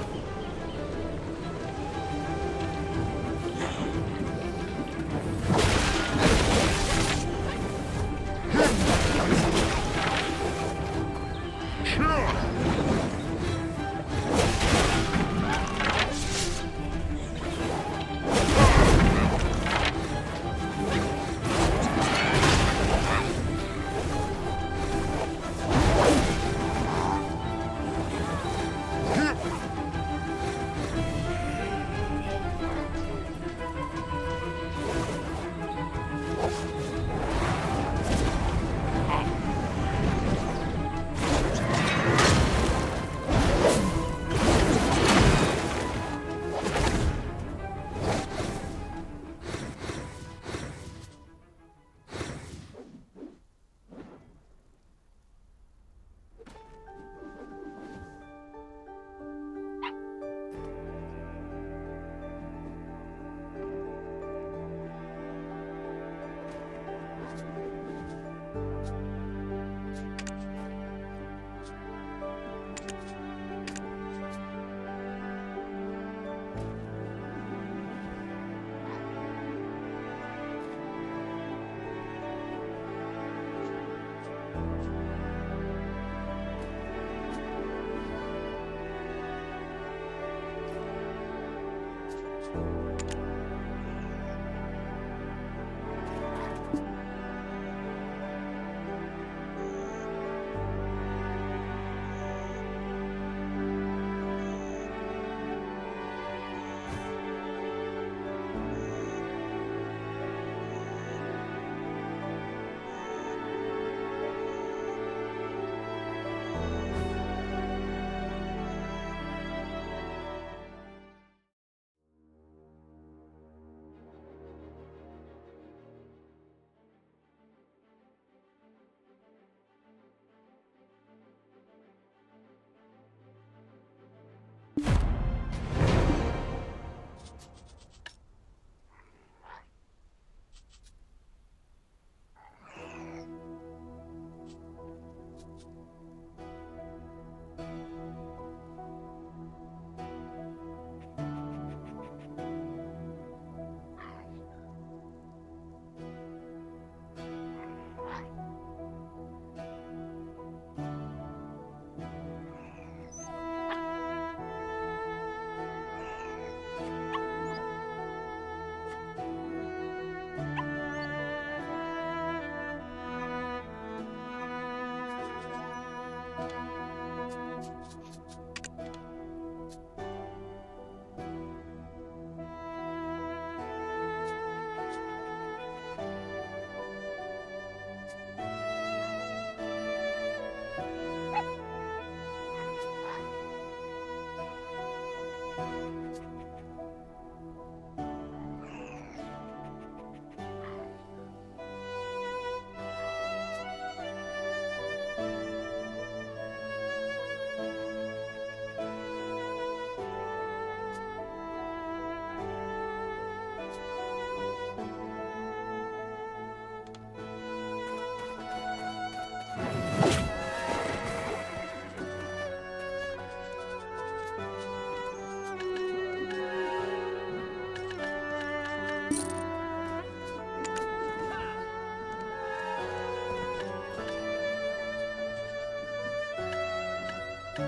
Speaker 7: I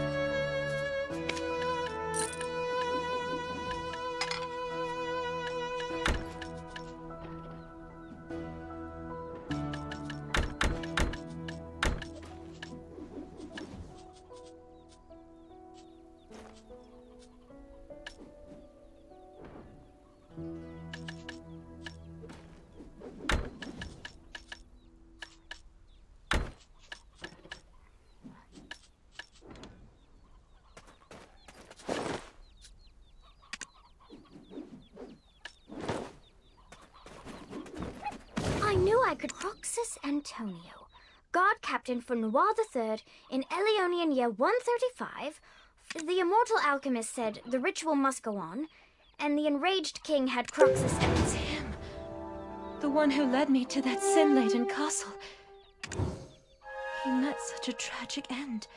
Speaker 7: knew I could. Roxas Antonio, guard captain for Noir III in Elionian year 135. The immortal alchemist said the ritual must go on, and the enraged king had Croxus and...
Speaker 16: It's him. The one who led me to that sin-laden castle. He met such a tragic end.